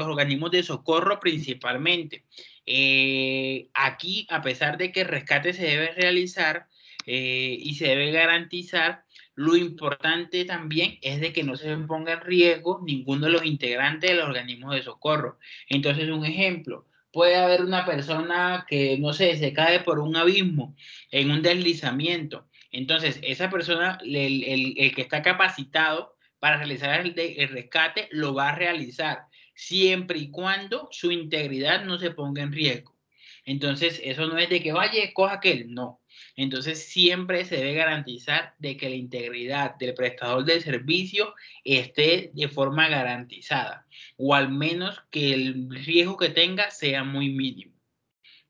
organismos de socorro principalmente. Aquí, a pesar de que el rescate se debe realizar y se debe garantizar, lo importante también es de que no se ponga en riesgo ninguno de los integrantes de los organismos de socorro. Entonces, un ejemplo, puede haber una persona que, no sé, se cae por un abismo en un deslizamiento. Entonces, esa persona, el que está capacitado para realizar el rescate, lo va a realizar siempre y cuando su integridad no se ponga en riesgo. Entonces, eso no es de que vaya, coja aquel, no. Entonces, siempre se debe garantizar de que la integridad del prestador del servicio esté de forma garantizada, o al menos que el riesgo que tenga sea muy mínimo.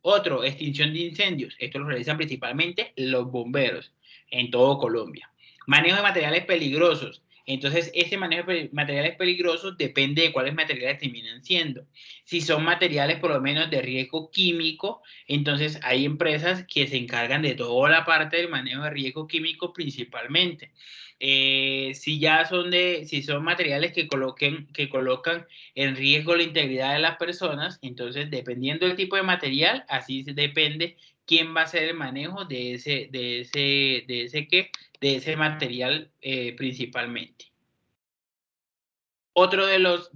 Otro, extinción de incendios. Esto lo realizan principalmente los bomberos en todo Colombia. Manejo de materiales peligrosos. Entonces, ese manejo de materiales peligrosos depende de cuáles materiales terminan siendo. Si son materiales por lo menos de riesgo químico, entonces hay empresas que se encargan de toda la parte del manejo de riesgo químico principalmente. Si son materiales que colocan en riesgo la integridad de las personas, entonces dependiendo del tipo de material, así depende quién va a hacer el manejo de ese material principalmente. Otro de los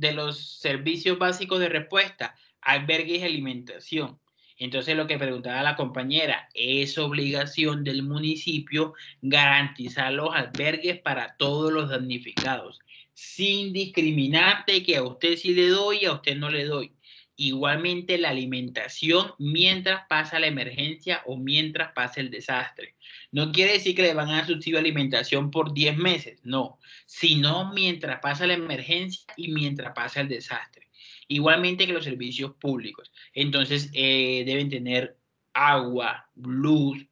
servicios básicos de respuesta, albergues y alimentación. Entonces, lo que preguntaba la compañera, es obligación del municipio garantizar los albergues para todos los damnificados, sin discriminar de que a usted sí le doy y a usted no le doy. Igualmente la alimentación mientras pasa la emergencia o mientras pasa el desastre. No quiere decir que le van a dar subsidio de alimentación por 10 meses, no, sino mientras pasa la emergencia y mientras pasa el desastre. Igualmente que los servicios públicos. Entonces deben tener agua, luz,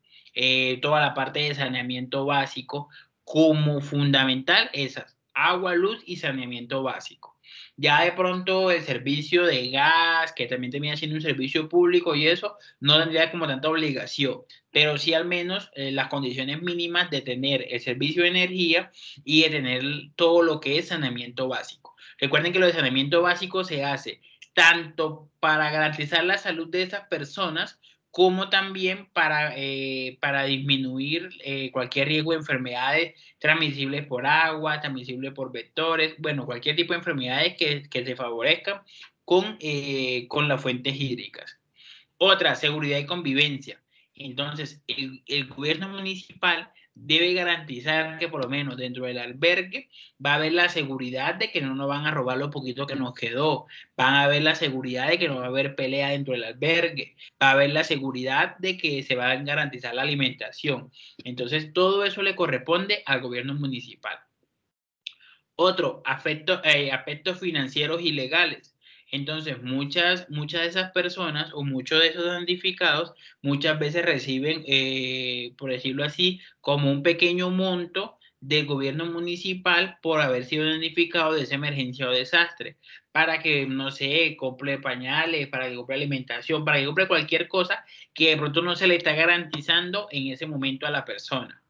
toda la parte de saneamiento básico, como fundamental esas, agua, luz y saneamiento básico. Ya de pronto el servicio de gas, que también termina siendo un servicio público y eso, no tendría como tanta obligación, pero sí al menos las condiciones mínimas de tener el servicio de energía y de tener todo lo que es saneamiento básico. Recuerden que lo de saneamiento básico se hace tanto para garantizar la salud de esas personas como también para disminuir cualquier riesgo de enfermedades transmisibles por agua, transmisibles por vectores, bueno, cualquier tipo de enfermedades que se favorezcan con las fuentes hídricas. Otra, seguridad y convivencia. Entonces, el gobierno municipal debe garantizar que por lo menos dentro del albergue va a haber la seguridad de que no nos van a robar lo poquito que nos quedó, van a haber la seguridad de que no va a haber pelea dentro del albergue, va a haber la seguridad de que se va a garantizar la alimentación. Entonces, todo eso le corresponde al gobierno municipal. Otro, aspectos financieros y legales. Entonces, muchas de esas personas o muchos de esos damnificados muchas veces reciben, por decirlo así, como un pequeño monto del gobierno municipal por haber sido damnificado de esa emergencia o desastre, para que, no sé, compre pañales, para que compre alimentación, para que compre cualquier cosa que de pronto no se le está garantizando en ese momento a la persona.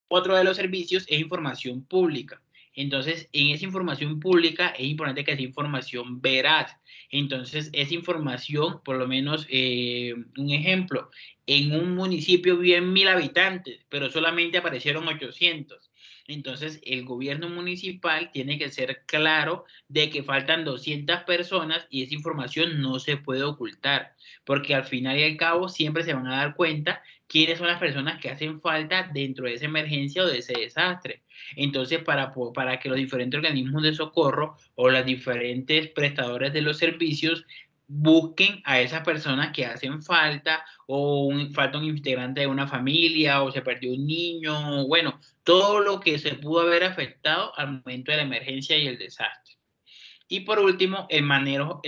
Otro de los servicios es información pública. Entonces, en esa información pública es importante que sea información veraz. Entonces, esa información, por lo menos, un ejemplo, en un municipio viven 1000 habitantes, pero solamente aparecieron 800. Entonces, el gobierno municipal tiene que ser claro de que faltan 200 personas y esa información no se puede ocultar, porque al final y al cabo siempre se van a dar cuenta quiénes son las personas que hacen falta dentro de esa emergencia o de ese desastre. Entonces, para que los diferentes organismos de socorro o los diferentes prestadores de los servicios busquen a esas personas que hacen falta o falta un integrante de una familia o se perdió un niño, bueno, todo lo que se pudo haber afectado al momento de la emergencia y el desastre. Y por último, el manejo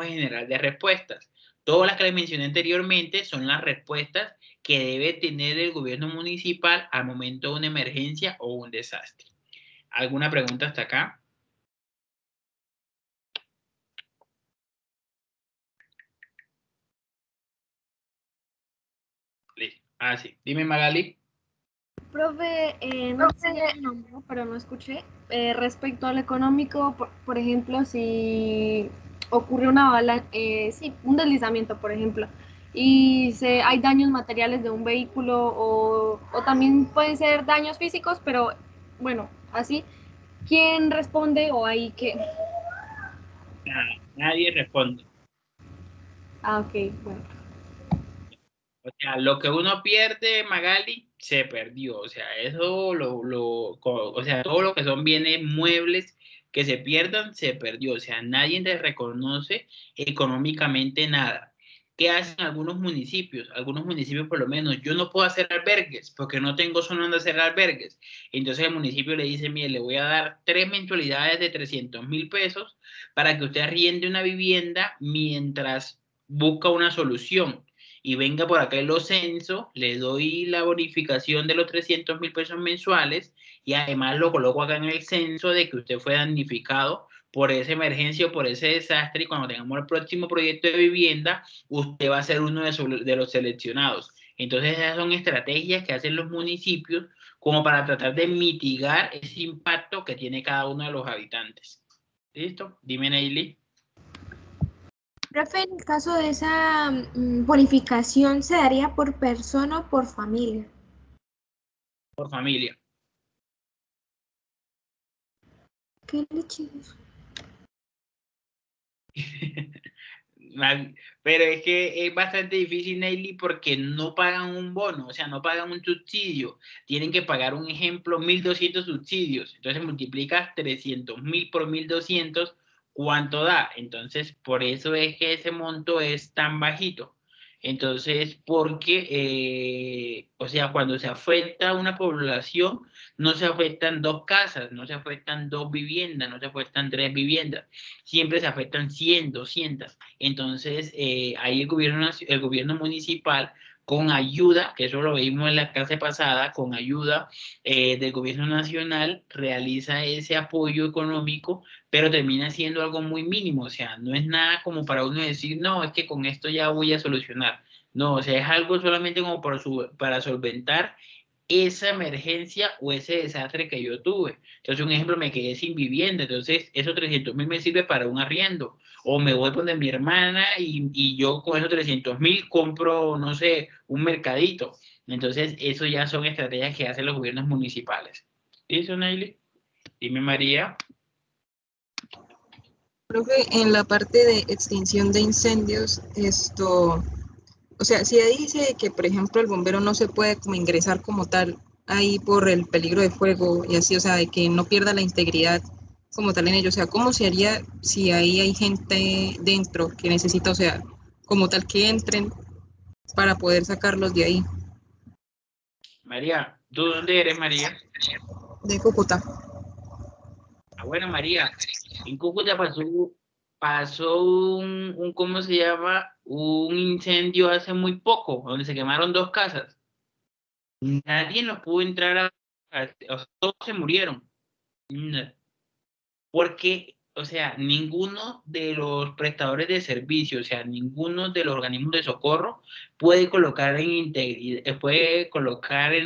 general de respuestas. Todas las que les mencioné anteriormente son las respuestas que debe tener el gobierno municipal al momento de una emergencia o un desastre. ¿Alguna pregunta hasta acá? Listo. Ah, sí. Dime, Magali. Profe, no sé el nombre, pero no escuché. Respecto al económico, por ejemplo, si ocurre un deslizamiento, por ejemplo, y hay daños materiales de un vehículo o también pueden ser daños físicos, pero bueno, así, ¿quién responde o hay que? Nadie responde. Ah, ok, bueno. O sea, lo que uno pierde, Magali, se perdió. O sea, eso, o sea, todo lo que son bienes muebles que se pierdan, se perdió. O sea, nadie te reconoce económicamente nada. ¿Qué hacen algunos municipios? Algunos municipios, por lo menos, yo no puedo hacer albergues porque no tengo zona donde hacer albergues. Entonces el municipio le dice, mire, le voy a dar 3 mensualidades de 300.000 pesos para que usted arriende una vivienda mientras busca una solución y venga por acá el censo, le doy la bonificación de los 300.000 pesos mensuales y además lo coloco acá en el censo de que usted fue damnificado por esa emergencia o por ese desastre y cuando tengamos el próximo proyecto de vivienda, usted va a ser uno de los seleccionados. Entonces esas son estrategias que hacen los municipios como para tratar de mitigar ese impacto que tiene cada uno de los habitantes. ¿Listo? Dime, Neily. Profe, en el caso de esa bonificación, ¿se daría por persona o por familia? Por familia. ¿Qué leche es eso? Pero es que es bastante difícil, Neily, porque no pagan un bono, o sea, no pagan un subsidio. Tienen que pagar, un ejemplo, 1.200 subsidios. Entonces multiplicas 300.000 por 1.200, ¿cuánto da? Entonces, por eso es que ese monto es tan bajito. Entonces, porque, o sea, cuando se afecta a una población, no se afectan 2 casas, no se afectan 2 viviendas, no se afectan 3 viviendas, siempre se afectan 100, 200. Entonces, ahí el gobierno municipal con ayuda, que eso lo vimos en la clase pasada, con ayuda del gobierno nacional, realiza ese apoyo económico, pero termina siendo algo muy mínimo, o sea, no es nada como para uno decir, no, es que con esto ya voy a solucionar. No, o sea, es algo solamente como para solventar esa emergencia o ese desastre que yo tuve. Entonces, un ejemplo, me quedé sin vivienda, entonces esos 300.000 me sirve para un arriendo, o me voy donde mi hermana y yo con esos 300.000 compro, no sé, un mercadito. Entonces, eso ya son estrategias que hacen los gobiernos municipales. ¿Listo, Naili? Dime, María. Profe, en la parte de extinción de incendios, o sea, si ahí dice que, por ejemplo, el bombero no se puede como ingresar como tal ahí por el peligro de fuego y así, o sea, de que no pierda la integridad como tal en ello, o sea, ¿cómo se haría si ahí hay gente dentro que necesita, o sea, como tal que entren para poder sacarlos de ahí? María, ¿tú dónde eres, María? De Cúcuta. Ah, bueno, María, en Cúcuta pasó ¿cómo se llama? Un incendio hace muy poco, donde se quemaron 2 casas. Nadie nos pudo entrar o sea, todos se murieron. Porque, o sea, ninguno de los prestadores de servicio, o sea, ninguno de los organismos de socorro puede colocar en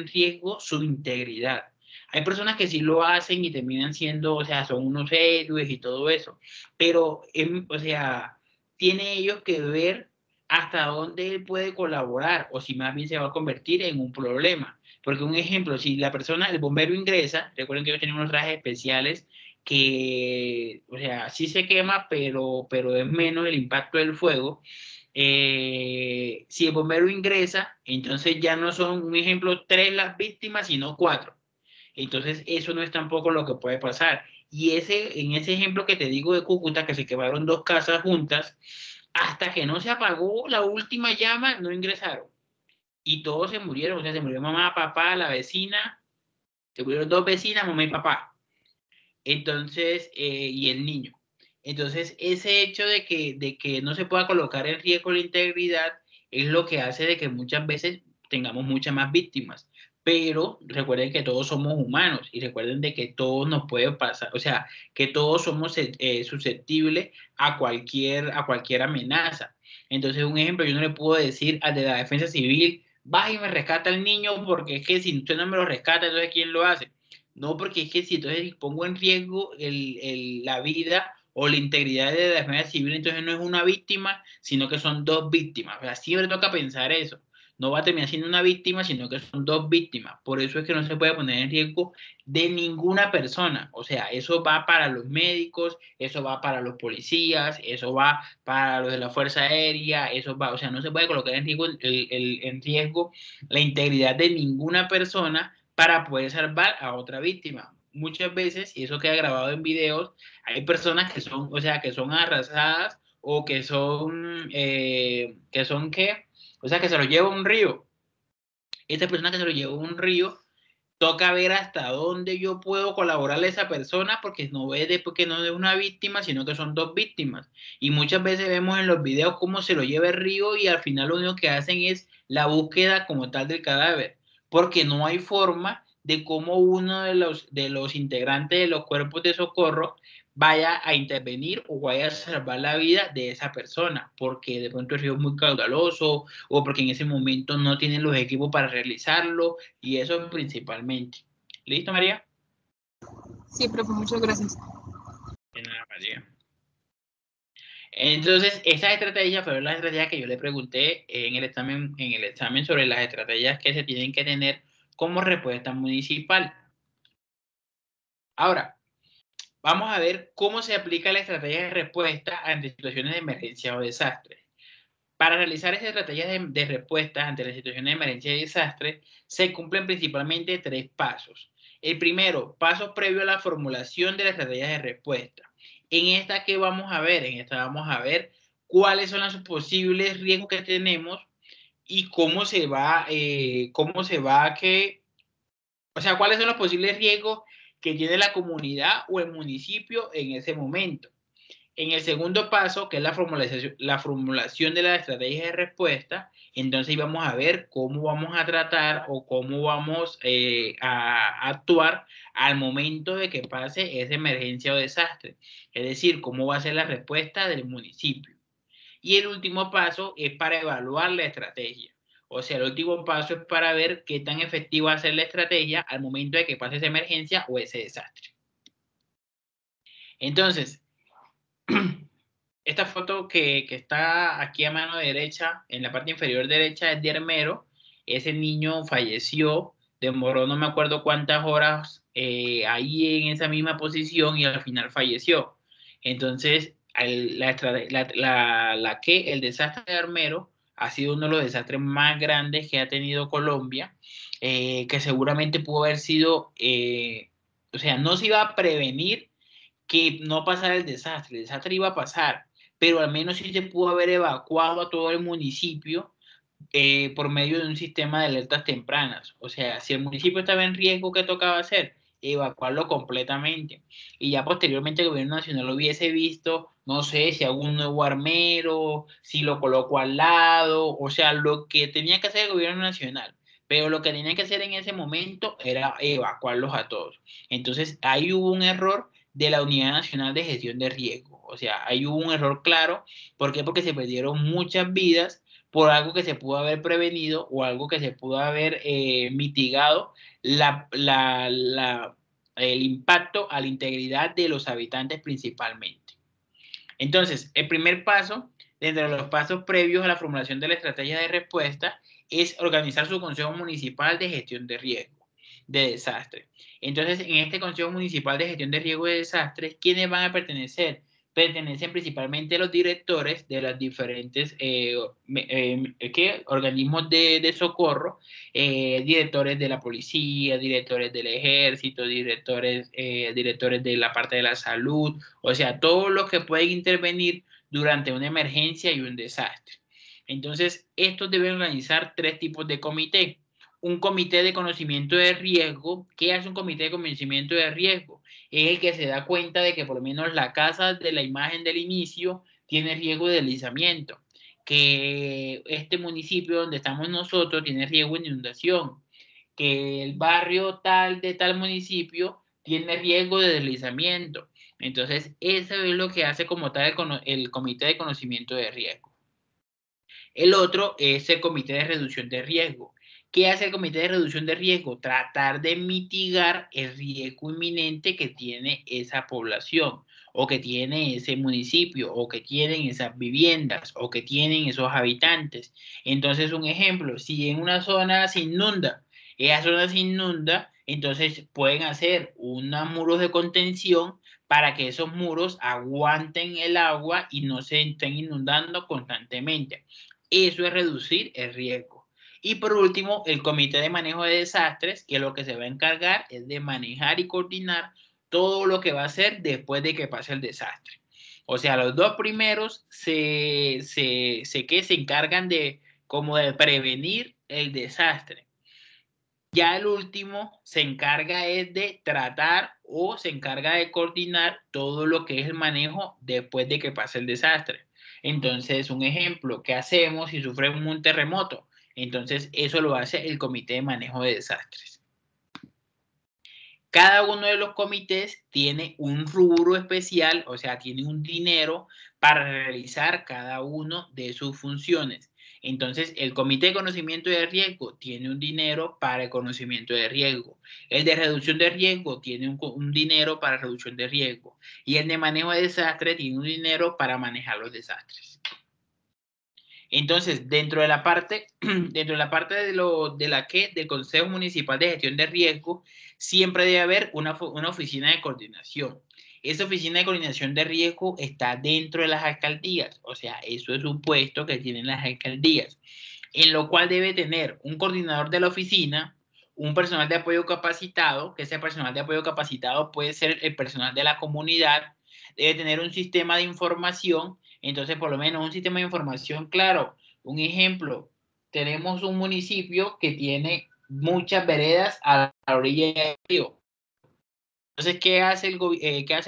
riesgo su integridad. Hay personas que sí lo hacen y terminan siendo, o sea, son unos héroes y todo eso, pero, o sea, tiene ellos que ver hasta dónde él puede colaborar o si más bien se va a convertir en un problema. Porque un ejemplo, si la persona, el bombero ingresa, recuerden que ellos tienen unos trajes especiales que, o sea, sí se quema, pero es menos el impacto del fuego. Si el bombero ingresa, entonces ya no son, un ejemplo, 3 las víctimas, sino 4. Entonces, eso no es tampoco lo que puede pasar. Y en ese ejemplo que te digo de Cúcuta, que se quemaron 2 casas juntas, hasta que no se apagó la última llama, no ingresaron. Y todos se murieron, o sea, se murió mamá, papá, la vecina, se murieron 2 vecinas, mamá y papá. Entonces, y el niño. Entonces, ese hecho de que no se pueda colocar en riesgo la integridad es lo que hace de que muchas veces tengamos muchas más víctimas. Pero recuerden que todos somos humanos y recuerden de que todos nos puede pasar, o sea, que todos somos susceptibles a cualquier amenaza. Entonces, un ejemplo, yo no le puedo decir al de la defensa civil, baja y me rescata al niño porque es que si usted no me lo rescata, entonces ¿quién lo hace? No, porque es que si entonces pongo en riesgo la vida o la integridad de la defensa civil, entonces no es una víctima, sino que son 2 víctimas. O sea, siempre toca pensar eso. No va a terminar siendo una víctima, sino que son 2 víctimas. Por eso es que no se puede poner en riesgo de ninguna persona. O sea, eso va para los médicos, eso va para los policías, eso va para los de la Fuerza Aérea, eso va, o sea, no se puede colocar en riesgo, en riesgo la integridad de ninguna persona para poder salvar a otra víctima. Muchas veces, y eso queda grabado en videos, hay personas que son, o sea, que son arrasadas o que son, ¿qué? O sea, que se lo lleva un río. Esta persona que se lo lleva un río, toca ver hasta dónde yo puedo colaborarle a esa persona porque porque no es una víctima, sino que son 2 víctimas. Y muchas veces vemos en los videos cómo se lo lleva el río y al final lo único que hacen es la búsqueda como tal del cadáver, porque no hay forma de cómo uno de los integrantes de los cuerpos de socorro vaya a intervenir o vaya a salvar la vida de esa persona, porque de pronto el río es muy caudaloso o porque en ese momento no tienen los equipos para realizarlo, y eso principalmente. ¿Listo, María? Sí, profe, muchas gracias. De nada, María. Entonces, esas estrategias fueron las estrategias que yo le pregunté en el examen sobre las estrategias que se tienen que tener como respuesta municipal. Ahora, vamos a ver cómo se aplica la estrategia de respuesta ante situaciones de emergencia o desastre. Para realizar esas estrategias de respuesta ante las situaciones de emergencia y desastre, se cumplen principalmente 3 pasos. El primero, paso previo a la formulación de la estrategia de respuesta. En esta, ¿qué vamos a ver? En esta vamos a ver cuáles son los posibles riesgos que tenemos y cuáles son los posibles riesgos que tiene la comunidad o el municipio en ese momento. En el segundo paso, que es la formulación de la estrategia de respuesta, entonces vamos a ver cómo vamos a tratar o cómo vamos a actuar al momento de que pase esa emergencia o desastre. Es decir, cómo va a ser la respuesta del municipio. Y el último paso es para evaluar la estrategia. O sea, el último paso es para ver qué tan efectiva va a ser la estrategia al momento de que pase esa emergencia o ese desastre. Entonces, esta foto que está aquí a mano derecha, en la parte inferior derecha, es de Armero. Ese niño falleció, demoró no me acuerdo cuántas horas ahí en esa misma posición y al final falleció. Entonces, el desastre de Armero ha sido uno de los desastres más grandes que ha tenido Colombia, que seguramente pudo haber sido, o sea, no se iba a prevenir que no pasara el desastre iba a pasar, pero al menos sí se pudo haber evacuado a todo el municipio por medio de un sistema de alertas tempranas. O sea, si el municipio estaba en riesgo, ¿qué tocaba hacer? Evacuarlo completamente. Y ya posteriormente el gobierno nacional hubiese visto, no sé, si algún nuevo armero, si lo colocó al lado, o sea, lo que tenía que hacer el gobierno nacional. Pero lo que tenía que hacer en ese momento era evacuarlos a todos. Entonces, ahí hubo un error de la Unidad Nacional de Gestión de Riesgo. O sea, ahí hubo un error claro. ¿Por qué? Porque se perdieron muchas vidas por algo que se pudo haber prevenido o algo que se pudo haber mitigado el impacto a la integridad de los habitantes principalmente. Entonces, el primer paso, dentro de los pasos previos a la formulación de la estrategia de respuesta, es organizar su Consejo Municipal de Gestión de Riesgo de Desastre. Entonces, en este Consejo Municipal de Gestión de Riesgo de Desastres, ¿quiénes van a pertenecer? Pertenecen principalmente los directores de los diferentes organismos de socorro, directores de la policía, directores del ejército, directores de la parte de la salud, o sea, todos los que pueden intervenir durante una emergencia y un desastre. Entonces, estos deben organizar 3 tipos de comité. Un comité de conocimiento de riesgo. ¿Qué hace un comité de conocimiento de riesgo? Es el que se da cuenta de que por lo menos la casa de la imagen del inicio tiene riesgo de deslizamiento, que este municipio donde estamos nosotros tiene riesgo de inundación, que el barrio tal de tal municipio tiene riesgo de deslizamiento. Entonces, eso es lo que hace como tal el comité de conocimiento de riesgo. El otro es el comité de reducción de riesgo. ¿Qué hace el comité de reducción de riesgo? Tratar de mitigar el riesgo inminente que tiene esa población, o que tiene ese municipio, o que tienen esas viviendas, o que tienen esos habitantes. Entonces, un ejemplo, si en una zona se inunda, esa zona se inunda, entonces pueden hacer unos muros de contención para que esos muros aguanten el agua y no se estén inundando constantemente. Eso es reducir el riesgo. Y por último, el Comité de Manejo de Desastres, que lo que se va a encargar es de manejar y coordinar todo lo que va a hacer después de que pase el desastre. O sea, los 2 primeros se encargan de como de prevenir el desastre. Ya el último se encarga es de tratar o se encarga de coordinar todo lo que es el manejo después de que pase el desastre. Entonces, un ejemplo, ¿qué hacemos si sufrimos un terremoto? Entonces, eso lo hace el Comité de Manejo de Desastres. Cada uno de los comités tiene un rubro especial, o sea, tiene un dinero para realizar cada uno de sus funciones. Entonces, el comité de conocimiento de riesgo tiene un dinero para el conocimiento de riesgo. El de reducción de riesgo tiene un dinero para reducción de riesgo. Y el de manejo de desastres tiene un dinero para manejar los desastres. Entonces, dentro de la parte del Consejo Municipal de Gestión de Riesgo, siempre debe haber una oficina de coordinación. Esa oficina de coordinación de riesgo está dentro de las alcaldías, o sea, eso es un puesto que tienen las alcaldías, en lo cual debe tener un coordinador de la oficina, un personal de apoyo capacitado, que ese personal de apoyo capacitado puede ser el personal de la comunidad, debe tener un sistema de información. Entonces, por lo menos un sistema de información claro. Un ejemplo, tenemos un municipio que tiene muchas veredas a la orilla del río. Entonces, ¿qué hace el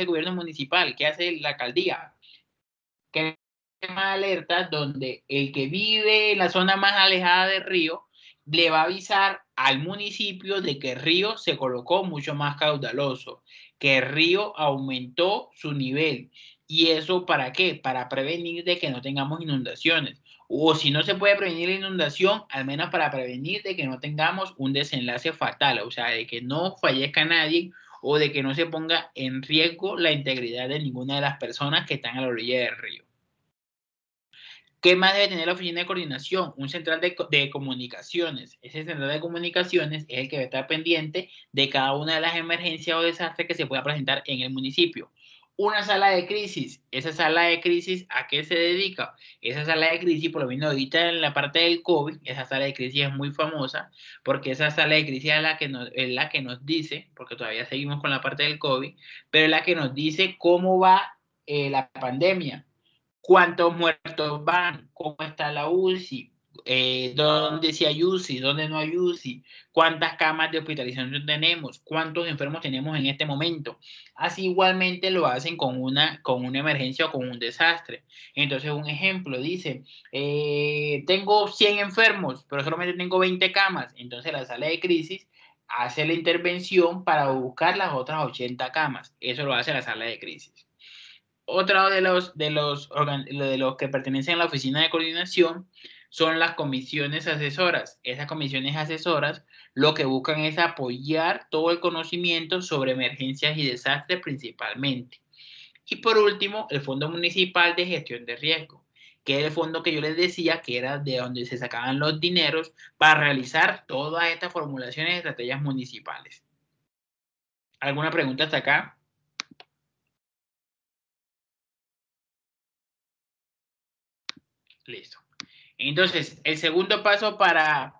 gobierno municipal? ¿Qué hace la alcaldía? que más alertas donde el que vive en la zona más alejada del río le va a avisar al municipio de que el río se colocó mucho más caudaloso, que el río aumentó su nivel. ¿Y eso para qué? Para prevenir de que no tengamos inundaciones. O si no se puede prevenir la inundación, al menos para prevenir de que no tengamos un desenlace fatal, o sea, de que no fallezca nadie o de que no se ponga en riesgo la integridad de ninguna de las personas que están a la orilla del río. ¿Qué más debe tener la oficina de coordinación? Un central de comunicaciones. Ese central de comunicaciones es el que va a estar pendiente de cada una de las emergencias o desastres que se pueda presentar en el municipio. Una sala de crisis. Esa sala de crisis, ¿a qué se dedica? Esa sala de crisis, por lo menos ahorita en la parte del COVID, esa sala de crisis es muy famosa porque esa sala de crisis es la que nos dice, porque todavía seguimos con la parte del COVID, pero es la que nos dice cómo va la pandemia. ¿Cuántos muertos van? ¿Cómo está la UCI? ¿Dónde sí hay UCI? ¿Dónde no hay UCI? ¿Cuántas camas de hospitalización tenemos? ¿Cuántos enfermos tenemos en este momento? Así igualmente lo hacen con una emergencia o con un desastre. Entonces, un ejemplo, dice, tengo 100 enfermos, pero solamente tengo 20 camas. Entonces, la sala de crisis hace la intervención para buscar las otras 80 camas. Eso lo hace la sala de crisis. Otro de los que pertenecen a la oficina de coordinación son las comisiones asesoras. Esas comisiones asesoras lo que buscan es apoyar todo el conocimiento sobre emergencias y desastres principalmente. Y por último, el Fondo Municipal de Gestión de Riesgo, que es el fondo que yo les decía que era de donde se sacaban los dineros para realizar todas estas formulaciones de estrategias municipales. ¿Alguna pregunta hasta acá? Listo. Entonces, el segundo paso para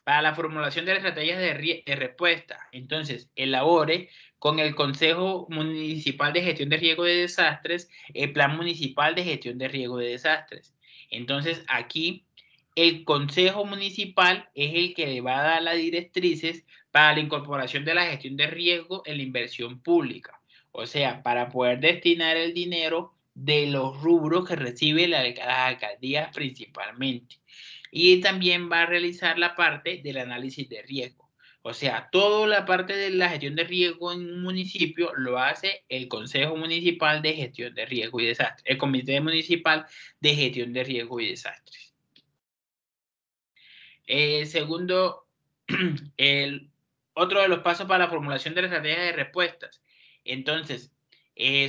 la formulación de las estrategias de respuesta. Entonces, elabore con el Consejo Municipal de Gestión de Riesgo de Desastres el Plan Municipal de Gestión de Riesgo de Desastres. Entonces, aquí el Consejo Municipal es el que le va a dar las directrices para la incorporación de la gestión de riesgo en la inversión pública. O sea, para poder destinar el dinero de los rubros que recibe las alcaldías principalmente. Y también va a realizar la parte del análisis de riesgo. O sea, toda la parte de la gestión de riesgo en un municipio lo hace el Consejo Municipal de Gestión de Riesgo y Desastres, el Comité Municipal de Gestión de Riesgo y Desastres. Segundo, otro de los pasos para la formulación de la estrategia de respuestas. Entonces,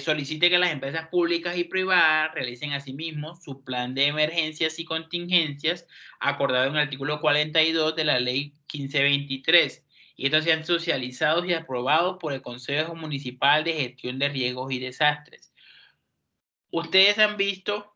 solicite que las empresas públicas y privadas realicen asimismo su plan de emergencias y contingencias acordado en el artículo 42 de la ley 1523 y estos sean socializados y aprobados por el Consejo Municipal de Gestión de Riesgos y Desastres. Ustedes han visto,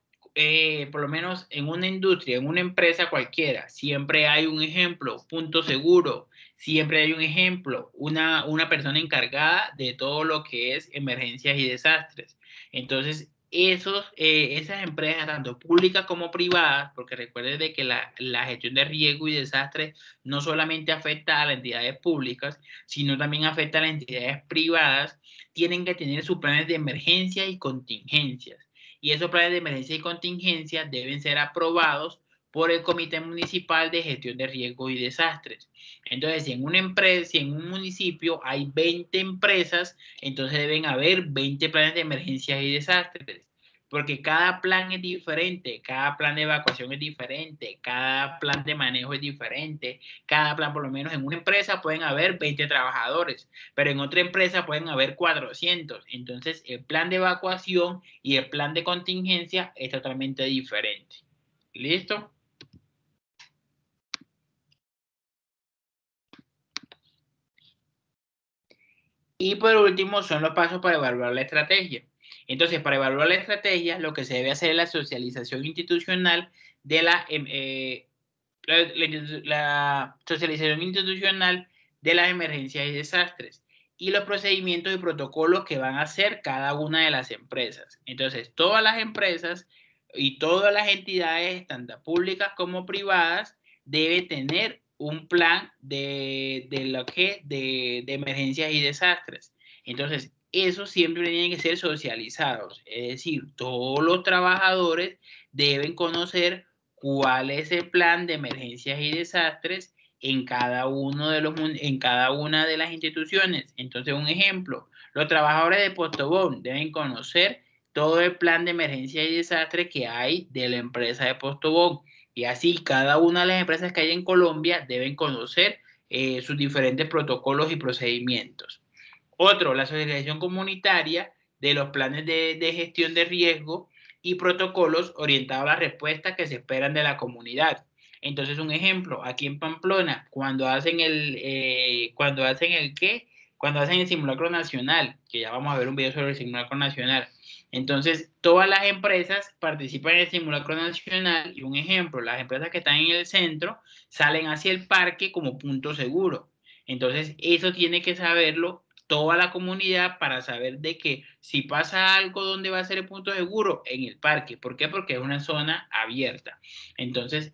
por lo menos en una industria, en una empresa cualquiera, siempre hay un ejemplo, punto seguro, siempre hay un ejemplo, una persona encargada de todo lo que es emergencias y desastres. Entonces, esas empresas, tanto públicas como privadas, porque recuerden de que la gestión de riesgo y desastres no solamente afecta a las entidades públicas, sino también afecta a las entidades privadas, tienen que tener sus planes de emergencia y contingencias. Y esos planes de emergencia y contingencia deben ser aprobados por el Comité Municipal de Gestión de Riesgos y Desastres. Entonces, si en una empresa, si en un municipio hay 20 empresas, entonces deben haber 20 planes de emergencia y desastres. Porque cada plan es diferente, cada plan de evacuación es diferente, cada plan de manejo es diferente, cada plan, por lo menos en una empresa pueden haber 20 trabajadores, pero en otra empresa pueden haber 400. Entonces, el plan de evacuación y el plan de contingencia es totalmente diferente. ¿Listo? Y por último, son los pasos para evaluar la estrategia. Entonces, para evaluar la estrategia, lo que se debe hacer es la socialización institucional de la socialización institucional de las emergencias y desastres y los procedimientos y protocolos que van a hacer cada una de las empresas. Entonces, todas las empresas y todas las entidades, tanto públicas como privadas, deben tener un plan de emergencias y desastres. Entonces, eso siempre tiene que ser socializados. Es decir, todos los trabajadores deben conocer cuál es el plan de emergencias y desastres en cada una de las instituciones. Entonces, un ejemplo, los trabajadores de Postobón deben conocer todo el plan de emergencia y desastre que hay de la empresa de Postobón. Y así, cada una de las empresas que hay en Colombia deben conocer sus diferentes protocolos y procedimientos. Otro, la socialización comunitaria de los planes de gestión de riesgo y protocolos orientados a las respuestas que se esperan de la comunidad. Entonces, un ejemplo, aquí en Pamplona, cuando hacen el simulacro nacional, que ya vamos a ver un video sobre el simulacro nacional. Entonces, todas las empresas participan en el simulacro nacional y un ejemplo, las empresas que están en el centro salen hacia el parque como punto seguro. Entonces, eso tiene que saberlo toda la comunidad para saber de que si pasa algo, ¿dónde va a ser el punto seguro? En el parque. ¿Por qué? Porque es una zona abierta. Entonces,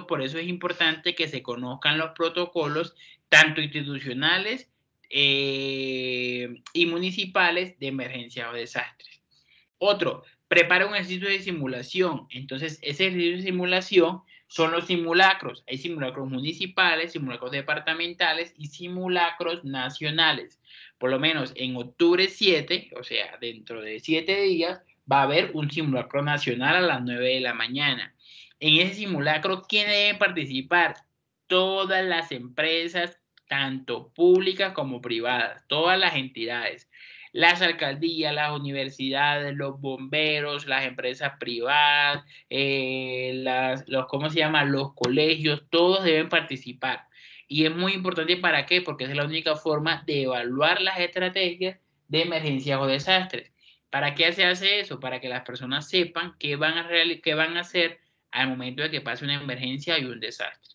por eso es importante que se conozcan los protocolos, tanto institucionales y municipales de emergencia o desastres. Otro, prepara un ejercicio de simulación. Entonces, ese ejercicio de simulación son los simulacros. Hay simulacros municipales, simulacros departamentales y simulacros nacionales. Por lo menos en octubre 7, o sea, dentro de 7 días, va a haber un simulacro nacional a las 9 de la mañana. En ese simulacro, ¿quiénes deben participar? Todas las empresas, tanto públicas como privadas, todas las entidades. Las alcaldías, las universidades, los bomberos, las empresas privadas, ¿cómo se llama? Los colegios, todos deben participar. Y es muy importante, ¿para qué? Porque es la única forma de evaluar las estrategias de emergencias o desastres. ¿Para qué se hace eso? Para que las personas sepan qué van a hacer al momento de que pase una emergencia y un desastre.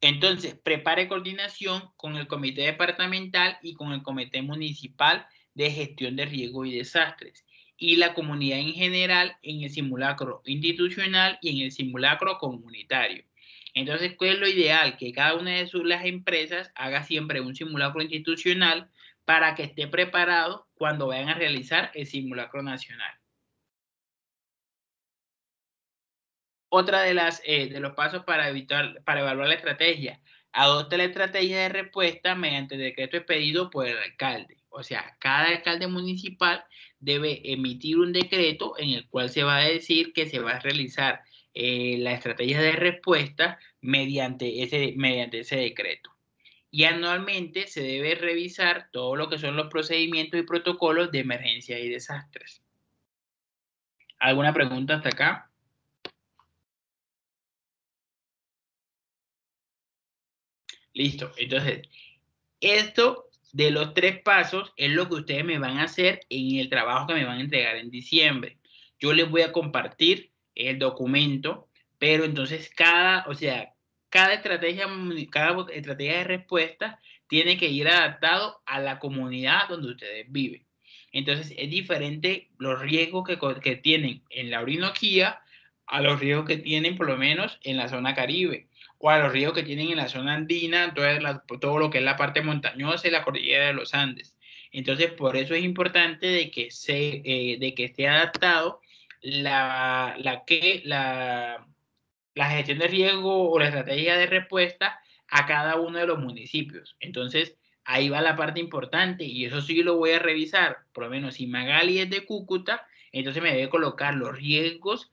Entonces, prepare coordinación con el comité departamental y con el comité municipal de gestión de riesgo y desastres y la comunidad en general en el simulacro institucional y en el simulacro comunitario. Entonces, ¿cuál es lo ideal? Que cada una de las empresas haga siempre un simulacro institucional para que esté preparado cuando vayan a realizar el simulacro nacional. Otra de los pasos para evaluar la estrategia. Adopta la estrategia de respuesta mediante decreto expedido por el alcalde. O sea, cada alcalde municipal debe emitir un decreto en el cual se va a decir que se va a realizar la estrategia de respuesta mediante ese decreto. Y anualmente se debe revisar todo lo que son los procedimientos y protocolos de emergencia y desastres. ¿Alguna pregunta hasta acá? Listo. Entonces, esto de los 3 pasos es lo que ustedes me van a hacer en el trabajo que me van a entregar en diciembre. Yo les voy a compartir el documento, pero entonces cada estrategia de respuesta tiene que ir adaptado a la comunidad donde ustedes viven. Entonces, es diferente los riesgos que tienen en la Orinoquía a los riesgos que tienen por lo menos en la zona Caribe o a los ríos que tienen en la zona andina, todo lo que es la parte montañosa y la cordillera de los Andes. Entonces, por eso es importante de que esté adaptado la gestión de riesgo o la estrategia de respuesta a cada uno de los municipios. Entonces, ahí va la parte importante y eso sí lo voy a revisar. Por lo menos si Magali es de Cúcuta, entonces me debe colocar los riesgos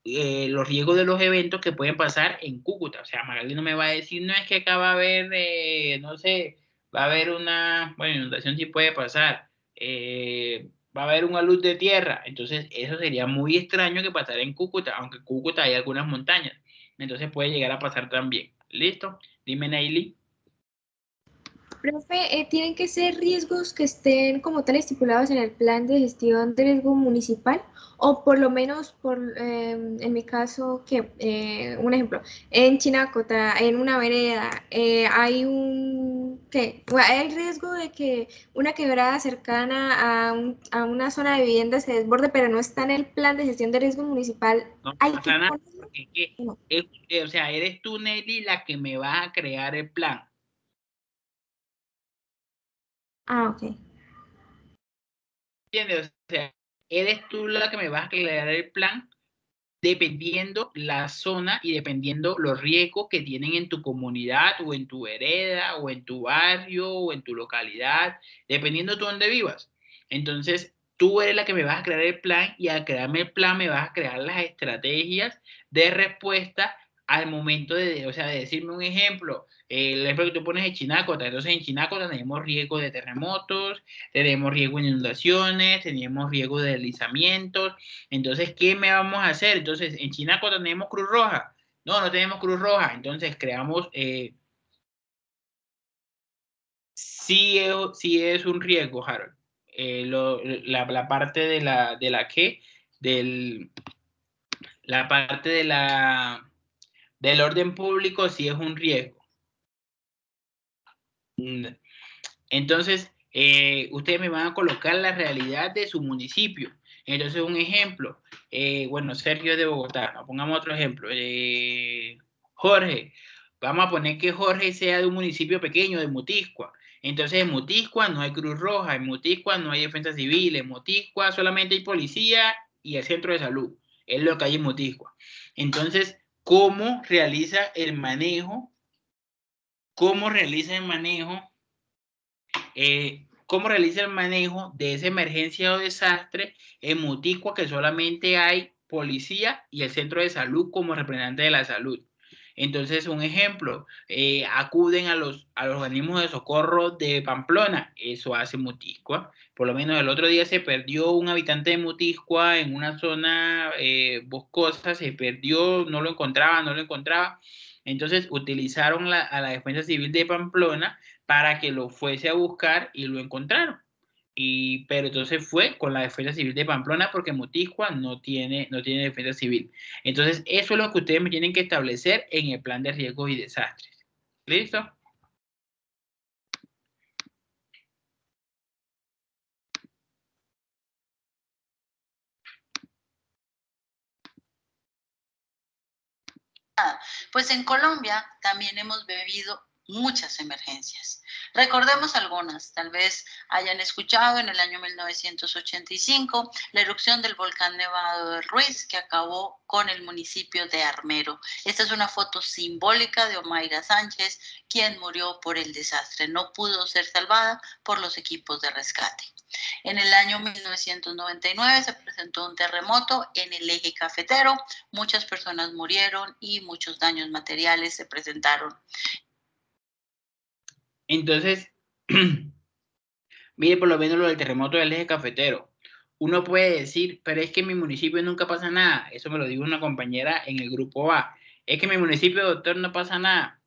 de los eventos que pueden pasar en Cúcuta. O sea, Magali no me va a decir, no, es que acá va a haber, no sé, va a haber inundación sí puede pasar, va a haber una luz de tierra. Entonces, eso sería muy extraño que pasara en Cúcuta, aunque en Cúcuta hay algunas montañas. Entonces, puede llegar a pasar también. ¿Listo? Dime, Neily. Profe, ¿tienen que ser riesgos que estén como tal estipulados en el plan de gestión de riesgo municipal? O por lo menos, en mi caso, un ejemplo, en Chinacota, en una vereda, hay hay riesgo de que una quebrada cercana a una zona de vivienda se desborde, pero no está en el plan de gestión de riesgo municipal. No ¿Hay pasa que nada. ponerlo? No. O sea, eres tú, Neily, la que me va a crear el plan. Ah, ok. ¿entiendes? O sea, eres tú la que me vas a aclarar el plan dependiendo la zona y dependiendo los riesgos que tienen en tu comunidad o en tu vereda o en tu barrio o en tu localidad, dependiendo tú dónde vivas. Entonces, tú eres la que me vas a crear el plan y al crearme el plan me vas a crear las estrategias de respuesta al momento de, o sea, de decirme un ejemplo. El ejemplo que tú pones en Chinacota. Entonces, en Chinacota tenemos riesgo de terremotos, tenemos riesgo de inundaciones, tenemos riesgo de deslizamientos. Entonces, ¿qué me vamos a hacer? Entonces, en Chinacota tenemos Cruz Roja. No, no tenemos Cruz Roja. Entonces, creamos... sí es un riesgo, Harold. La parte de la la parte del orden público sí es un riesgo. Entonces, ustedes me van a colocar la realidad de su municipio. Entonces, un ejemplo, bueno, Sergio es de Bogotá, pongamos otro ejemplo, Jorge, vamos a poner que Jorge sea de un municipio pequeño, de Mutiscua. Entonces, en Mutiscua no hay Cruz Roja, en Mutiscua no hay defensa civil, en Mutiscua solamente hay policía y el centro de salud. Es lo que hay en Mutiscua. Entonces, ¿cómo realiza el manejo? ¿Cómo realiza el manejo de esa emergencia o desastre en Mutiscua, que solamente hay policía y el centro de salud como representante de la salud? Entonces, un ejemplo, acuden a los organismos de socorro de Pamplona, eso hace Mutiscua. Por lo menos el otro día se perdió un habitante de Mutiscua en una zona boscosa, se perdió, no lo encontraba. Entonces, utilizaron a la Defensa Civil de Pamplona para que lo fuese a buscar y lo encontraron. Pero entonces fue con la Defensa Civil de Pamplona porque Mutiscua no tiene defensa civil. Entonces, eso es lo que ustedes me tienen que establecer en el plan de riesgos y desastres. ¿Listo? Pues en Colombia también hemos vivido muchas emergencias. Recordemos algunas, tal vez hayan escuchado en el año 1985 la erupción del volcán Nevado del Ruiz que acabó con el municipio de Armero. Esta es una foto simbólica de Omaira Sánchez, quien murió por el desastre. No pudo ser salvada por los equipos de rescate. En el año 1999 se presentó un terremoto en el eje cafetero, muchas personas murieron y muchos daños materiales se presentaron. Entonces, mire por lo menos lo del terremoto del eje cafetero. Uno puede decir, pero es que en mi municipio nunca pasa nada. Eso me lo dijo una compañera en el grupo A. Es que en mi municipio, doctor, no pasa nada.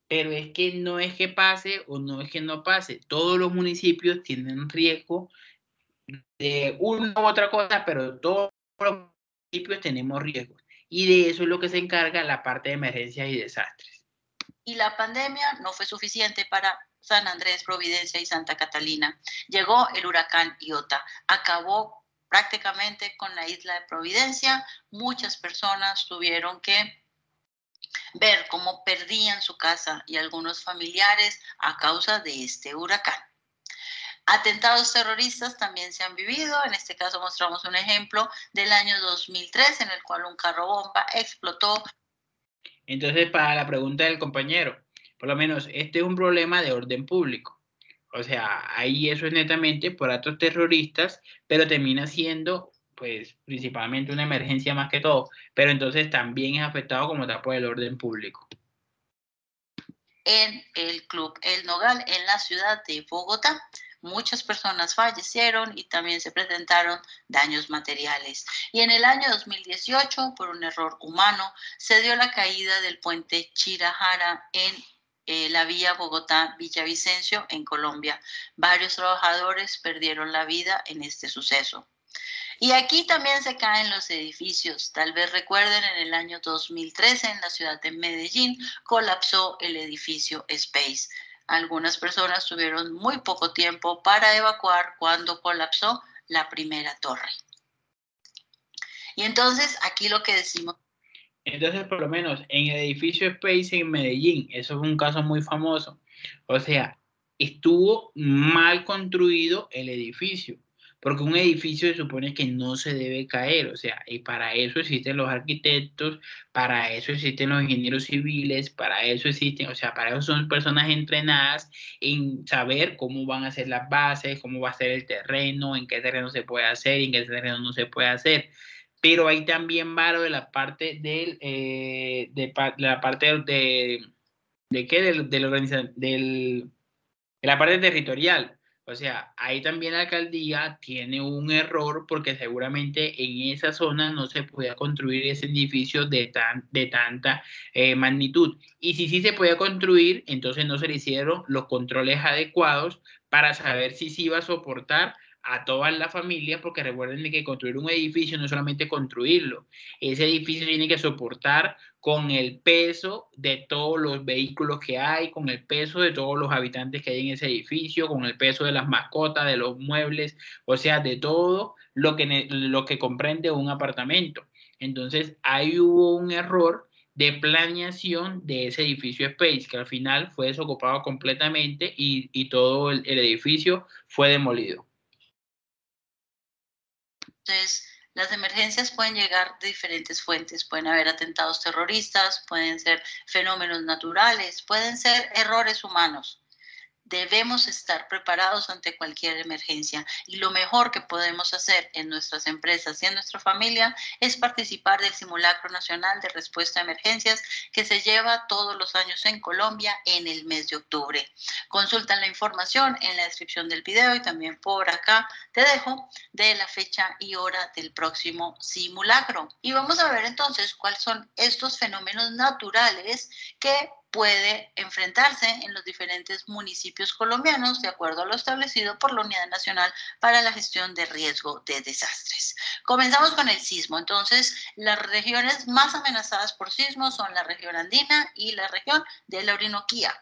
Pero es que no es que pase o no es que no pase. Todos los municipios tienen riesgo de una u otra cosa, pero todos los municipios tenemos riesgos. Y de eso es lo que se encarga la parte de emergencias y desastres. Y la pandemia no fue suficiente para San Andrés, Providencia y Santa Catalina. Llegó el huracán Iota, acabó prácticamente con la isla de Providencia. Muchas personas tuvieron que ver cómo perdían su casa y algunos familiares a causa de este huracán. Atentados terroristas también se han vivido. En este caso mostramos un ejemplo del año 2003 en el cual un carro bomba explotó. Entonces, para la pregunta del compañero, por lo menos este es un problema de orden público. O sea, ahí eso es netamente por actos terroristas, pero termina siendo, pues, principalmente una emergencia más que todo. Pero entonces también es afectado como tal por el orden público. En el Club El Nogal, en la ciudad de Bogotá. Muchas personas fallecieron y también se presentaron daños materiales. Y en el año 2018, por un error humano, se dio la caída del puente Chirajara en la vía Bogotá-Villavicencio, en Colombia. Varios trabajadores perdieron la vida en este suceso. Y aquí también se caen los edificios. Tal vez recuerden, en el año 2013, en la ciudad de Medellín, colapsó el edificio Space. Algunas personas tuvieron muy poco tiempo para evacuar cuando colapsó la primera torre. Y entonces, aquí lo que decimos. Entonces, por lo menos, en el edificio Space en Medellín, eso es un caso muy famoso. O sea, estuvo mal construido el edificio. porque un edificio se supone que no se debe caer, o sea, y para eso existen los arquitectos, para eso existen los ingenieros civiles, para eso existen, o sea, para eso son personas entrenadas en saber cómo van a ser las bases, cómo va a ser el terreno, en qué terreno se puede hacer y en qué terreno no se puede hacer. Pero ahí también va lo de la parte ¿de qué? De la parte territorial. O sea, ahí también la alcaldía tiene un error porque seguramente en esa zona no se podía construir ese edificio de tanta magnitud. Y si sí se podía construir, entonces no se le hicieron los controles adecuados para saber si se iba a soportar a todas las familias, porque recuerden que construir un edificio no es solamente construirlo, ese edificio tiene que soportar con el peso de todos los vehículos que hay, con el peso de todos los habitantes que hay en ese edificio, con el peso de las mascotas, de los muebles, o sea, de todo lo que comprende un apartamento. Entonces, ahí hubo un error de planeación de ese edificio Space, que al final fue desocupado completamente y todo el edificio fue demolido. Entonces, las emergencias pueden llegar de diferentes fuentes. Pueden haber atentados terroristas, pueden ser fenómenos naturales, pueden ser errores humanos. Debemos estar preparados ante cualquier emergencia y lo mejor que podemos hacer en nuestras empresas y en nuestra familia es participar del Simulacro Nacional de Respuesta a Emergencias que se lleva todos los años en Colombia en el mes de octubre. Consultan la información en la descripción del video y también por acá te dejo de la fecha y hora del próximo simulacro. Y vamos a ver entonces cuáles son estos fenómenos naturales que puede enfrentarse en los diferentes municipios colombianos de acuerdo a lo establecido por la Unidad Nacional para la Gestión de Riesgo de Desastres. Comenzamos con el sismo. Entonces, las regiones más amenazadas por sismo son la región andina y la región de la Orinoquía.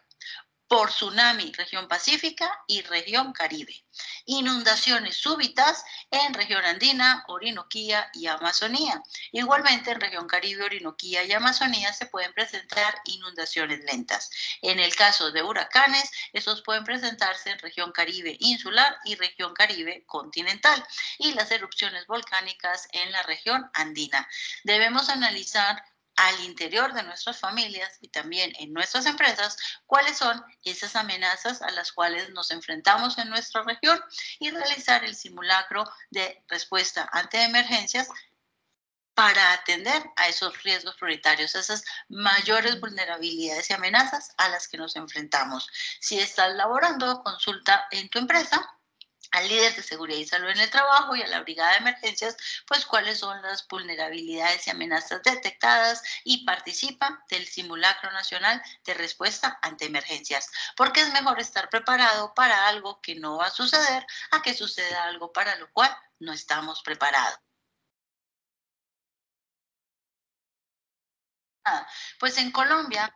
Por tsunami, región pacífica y región caribe. Inundaciones súbitas en región andina, Orinoquía y Amazonía. Igualmente en región caribe, Orinoquía y Amazonía se pueden presentar inundaciones lentas. En el caso de huracanes, estos pueden presentarse en región caribe insular y región caribe continental. Y las erupciones volcánicas en la región andina. Debemos analizar al interior de nuestras familias y también en nuestras empresas, cuáles son esas amenazas a las cuales nos enfrentamos en nuestra región y realizar el simulacro de respuesta ante emergencias para atender a esos riesgos prioritarios, esas mayores vulnerabilidades y amenazas a las que nos enfrentamos. Si estás laborando, consulta en tu empresa al líder de seguridad y salud en el trabajo y a la brigada de emergencias, pues cuáles son las vulnerabilidades y amenazas detectadas y participa del Simulacro Nacional de Respuesta ante Emergencias, porque es mejor estar preparado para algo que no va a suceder a que suceda algo para lo cual no estamos preparados. Pues en Colombia.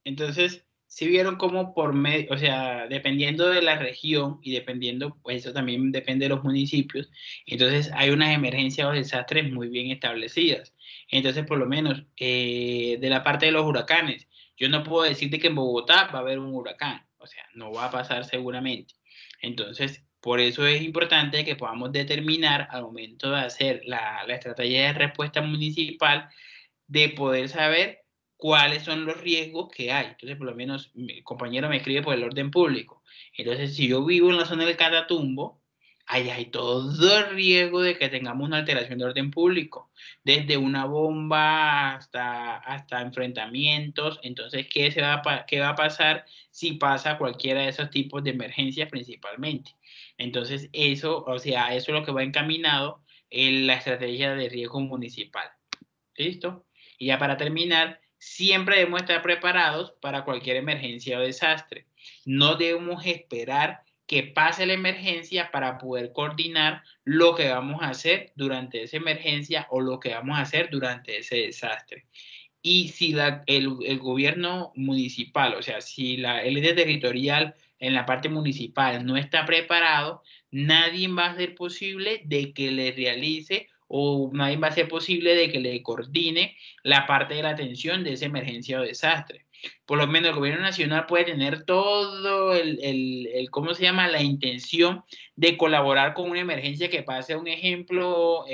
Entonces, si vieron cómo por medio, o sea, dependiendo de la región y dependiendo, pues eso también depende de los municipios, entonces hay unas emergencias o desastres muy bien establecidas. Entonces, por lo menos, de la parte de los huracanes, yo no puedo decirte que en Bogotá va a haber un huracán, o sea, no va a pasar seguramente. Entonces, por eso es importante que podamos determinar al momento de hacer la estrategia de respuesta municipal, de poder saber cuáles son los riesgos que hay. Entonces, por lo menos, mi compañero me escribe por el orden público. Entonces, si yo vivo en la zona del Catatumbo, ahí hay todo el riesgo de que tengamos una alteración de orden público, desde una bomba hasta enfrentamientos. Entonces, ¿qué va a pasar si pasa cualquiera de esos tipos de emergencias principalmente? Entonces, eso, o sea, eso es lo que va encaminado en la estrategia de riesgo municipal. ¿Listo? Y ya para terminar, siempre debemos estar preparados para cualquier emergencia o desastre. No debemos esperar que pase la emergencia para poder coordinar lo que vamos a hacer durante esa emergencia o lo que vamos a hacer durante ese desastre. Y si el gobierno municipal, o sea, si el ente territorial en la parte municipal no está preparado, nadie va a ser posible de que le realice o nadie va a ser posible de que le coordine la parte de la atención de esa emergencia o desastre. por lo menos el gobierno nacional puede tener todo ¿cómo se llama? La intención de colaborar con una emergencia que pase, un ejemplo,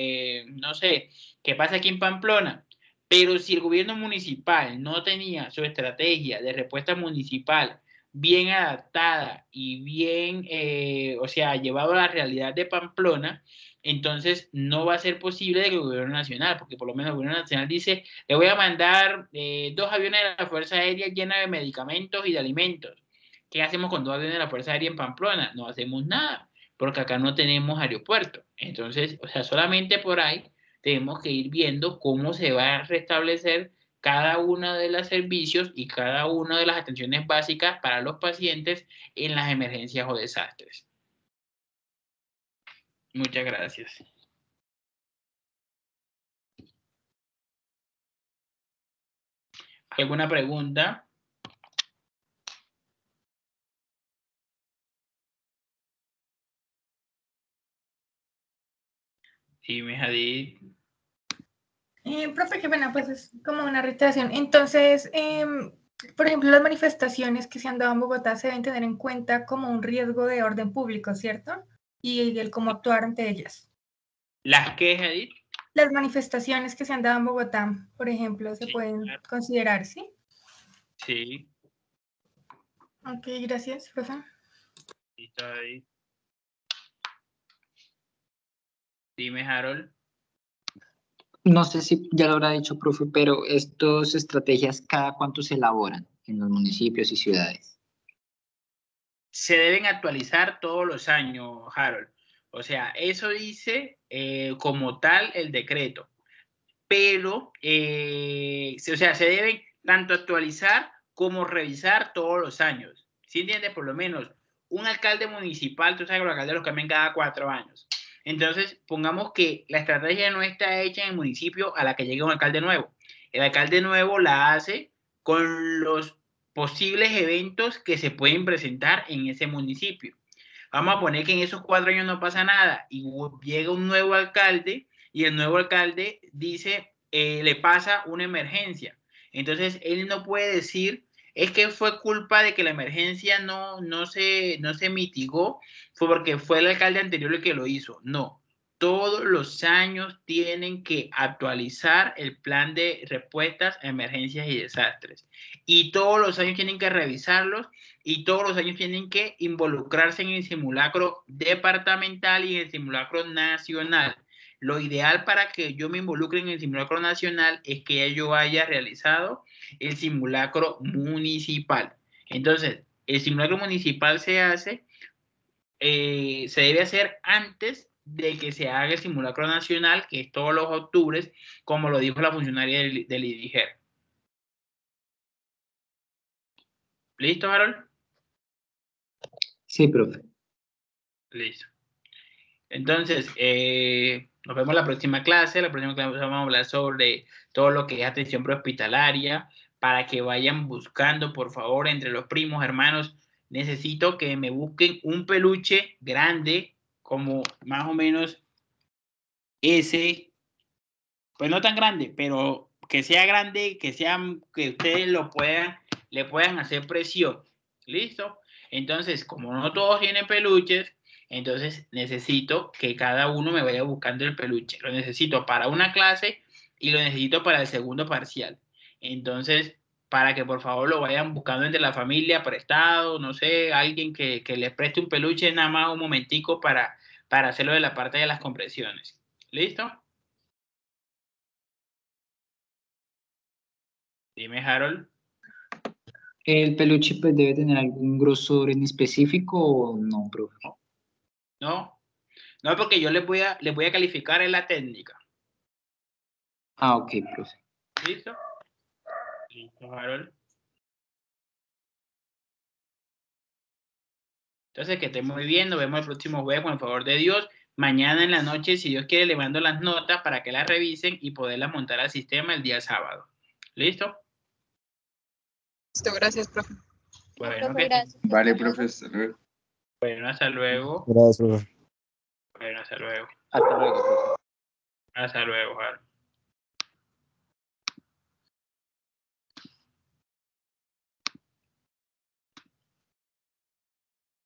no sé, que pase aquí en Pamplona. Pero si el gobierno municipal no tenía su estrategia de respuesta municipal bien adaptada y bien, o sea, llevado a la realidad de Pamplona, entonces no va a ser posible que el gobierno nacional, porque por lo menos el gobierno nacional dice, le voy a mandar 2 aviones de la Fuerza Aérea llenos de medicamentos y de alimentos. ¿Qué hacemos con 2 aviones de la Fuerza Aérea en Pamplona? No hacemos nada, porque acá no tenemos aeropuerto. Entonces, o sea, solamente por ahí tenemos que ir viendo cómo se va a restablecer cada uno de los servicios y cada una de las atenciones básicas para los pacientes en las emergencias o desastres. Muchas gracias. ¿Alguna pregunta? Dime, Jadid. Profe, que bueno, pues es como una reiteración. Entonces, por ejemplo, las manifestaciones que se han dado en Bogotá se deben tener en cuenta como un riesgo de orden público, ¿cierto? Y el cómo actuar ante ellas. ¿Las qué, Jadid? Las manifestaciones que se han dado en Bogotá, por ejemplo, se pueden considerar, ¿sí? Sí. Ok, gracias, profe. Listo, Jadid. Dime, Harold. No sé si ya lo habrá dicho, profe, pero estas estrategias, ¿cada cuánto se elaboran en los municipios y ciudades? Se deben actualizar todos los años, Harold. O sea, eso dice como tal el decreto. Pero, o sea, se deben tanto actualizar como revisar todos los años. ¿Sí entiendes? Por lo menos, un alcalde municipal, tú sabes que los alcaldes los cambian cada 4 años. Entonces, pongamos que la estrategia no está hecha en el municipio a la que llegue un alcalde nuevo. El alcalde nuevo la hace con los posibles eventos que se pueden presentar en ese municipio. Vamos a poner que en esos 4 años no pasa nada y llega un nuevo alcalde y el nuevo alcalde dice, le pasa una emergencia. Entonces, él no puede decir, es que fue culpa de que la emergencia no se mitigó, fue porque fue el alcalde anterior el que lo hizo. No, todos los años tienen que actualizar el plan de respuestas a emergencias y desastres. Y todos los años tienen que revisarlos y todos los años tienen que involucrarse en el simulacro departamental y en el simulacro nacional. Lo ideal para que yo me involucre en el simulacro nacional es que yo haya realizado el simulacro municipal. Entonces, el simulacro municipal se debe hacer antes de que se haga el simulacro nacional, que es todos los octubres, como lo dijo la funcionaria del IDIGER. ¿Listo, Harold? Sí, profe. Listo. Entonces, nos vemos en la próxima clase. La próxima clase vamos a hablar sobre todo lo que es atención prehospitalaria, para que vayan buscando, por favor, entre los primos, hermanos. Necesito que me busquen un peluche grande, como más o menos ese, pues no tan grande, pero que sea grande, que ustedes le puedan hacer presión. ¿Listo? Entonces, como no todos tienen peluches, entonces necesito que cada uno me vaya buscando el peluche. Lo necesito para una clase y lo necesito para el segundo parcial. Entonces, para que por favor lo vayan buscando entre la familia, prestado, no sé, alguien que les preste un peluche nada más un momentico para hacerlo de la parte de las compresiones. ¿Listo? Dime, Harold. ¿El peluche pues, debe tener algún grosor en específico o no, profe? No, porque yo les voy a calificar en la técnica. Ah, ok, profe. ¿Listo? Listo, Harold. Entonces, que estén muy bien. Nos vemos el próximo jueves, con el favor de Dios. Mañana en la noche, si Dios quiere, le mando las notas para que las revisen y poderlas montar al sistema el día sábado. ¿Listo? Listo, gracias, profe. Bueno, Profe, gracias. Vale, profe, hasta luego. Bueno, hasta luego. Gracias, profe. Bueno, hasta luego. Hasta luego, profe. Hasta luego, Harold.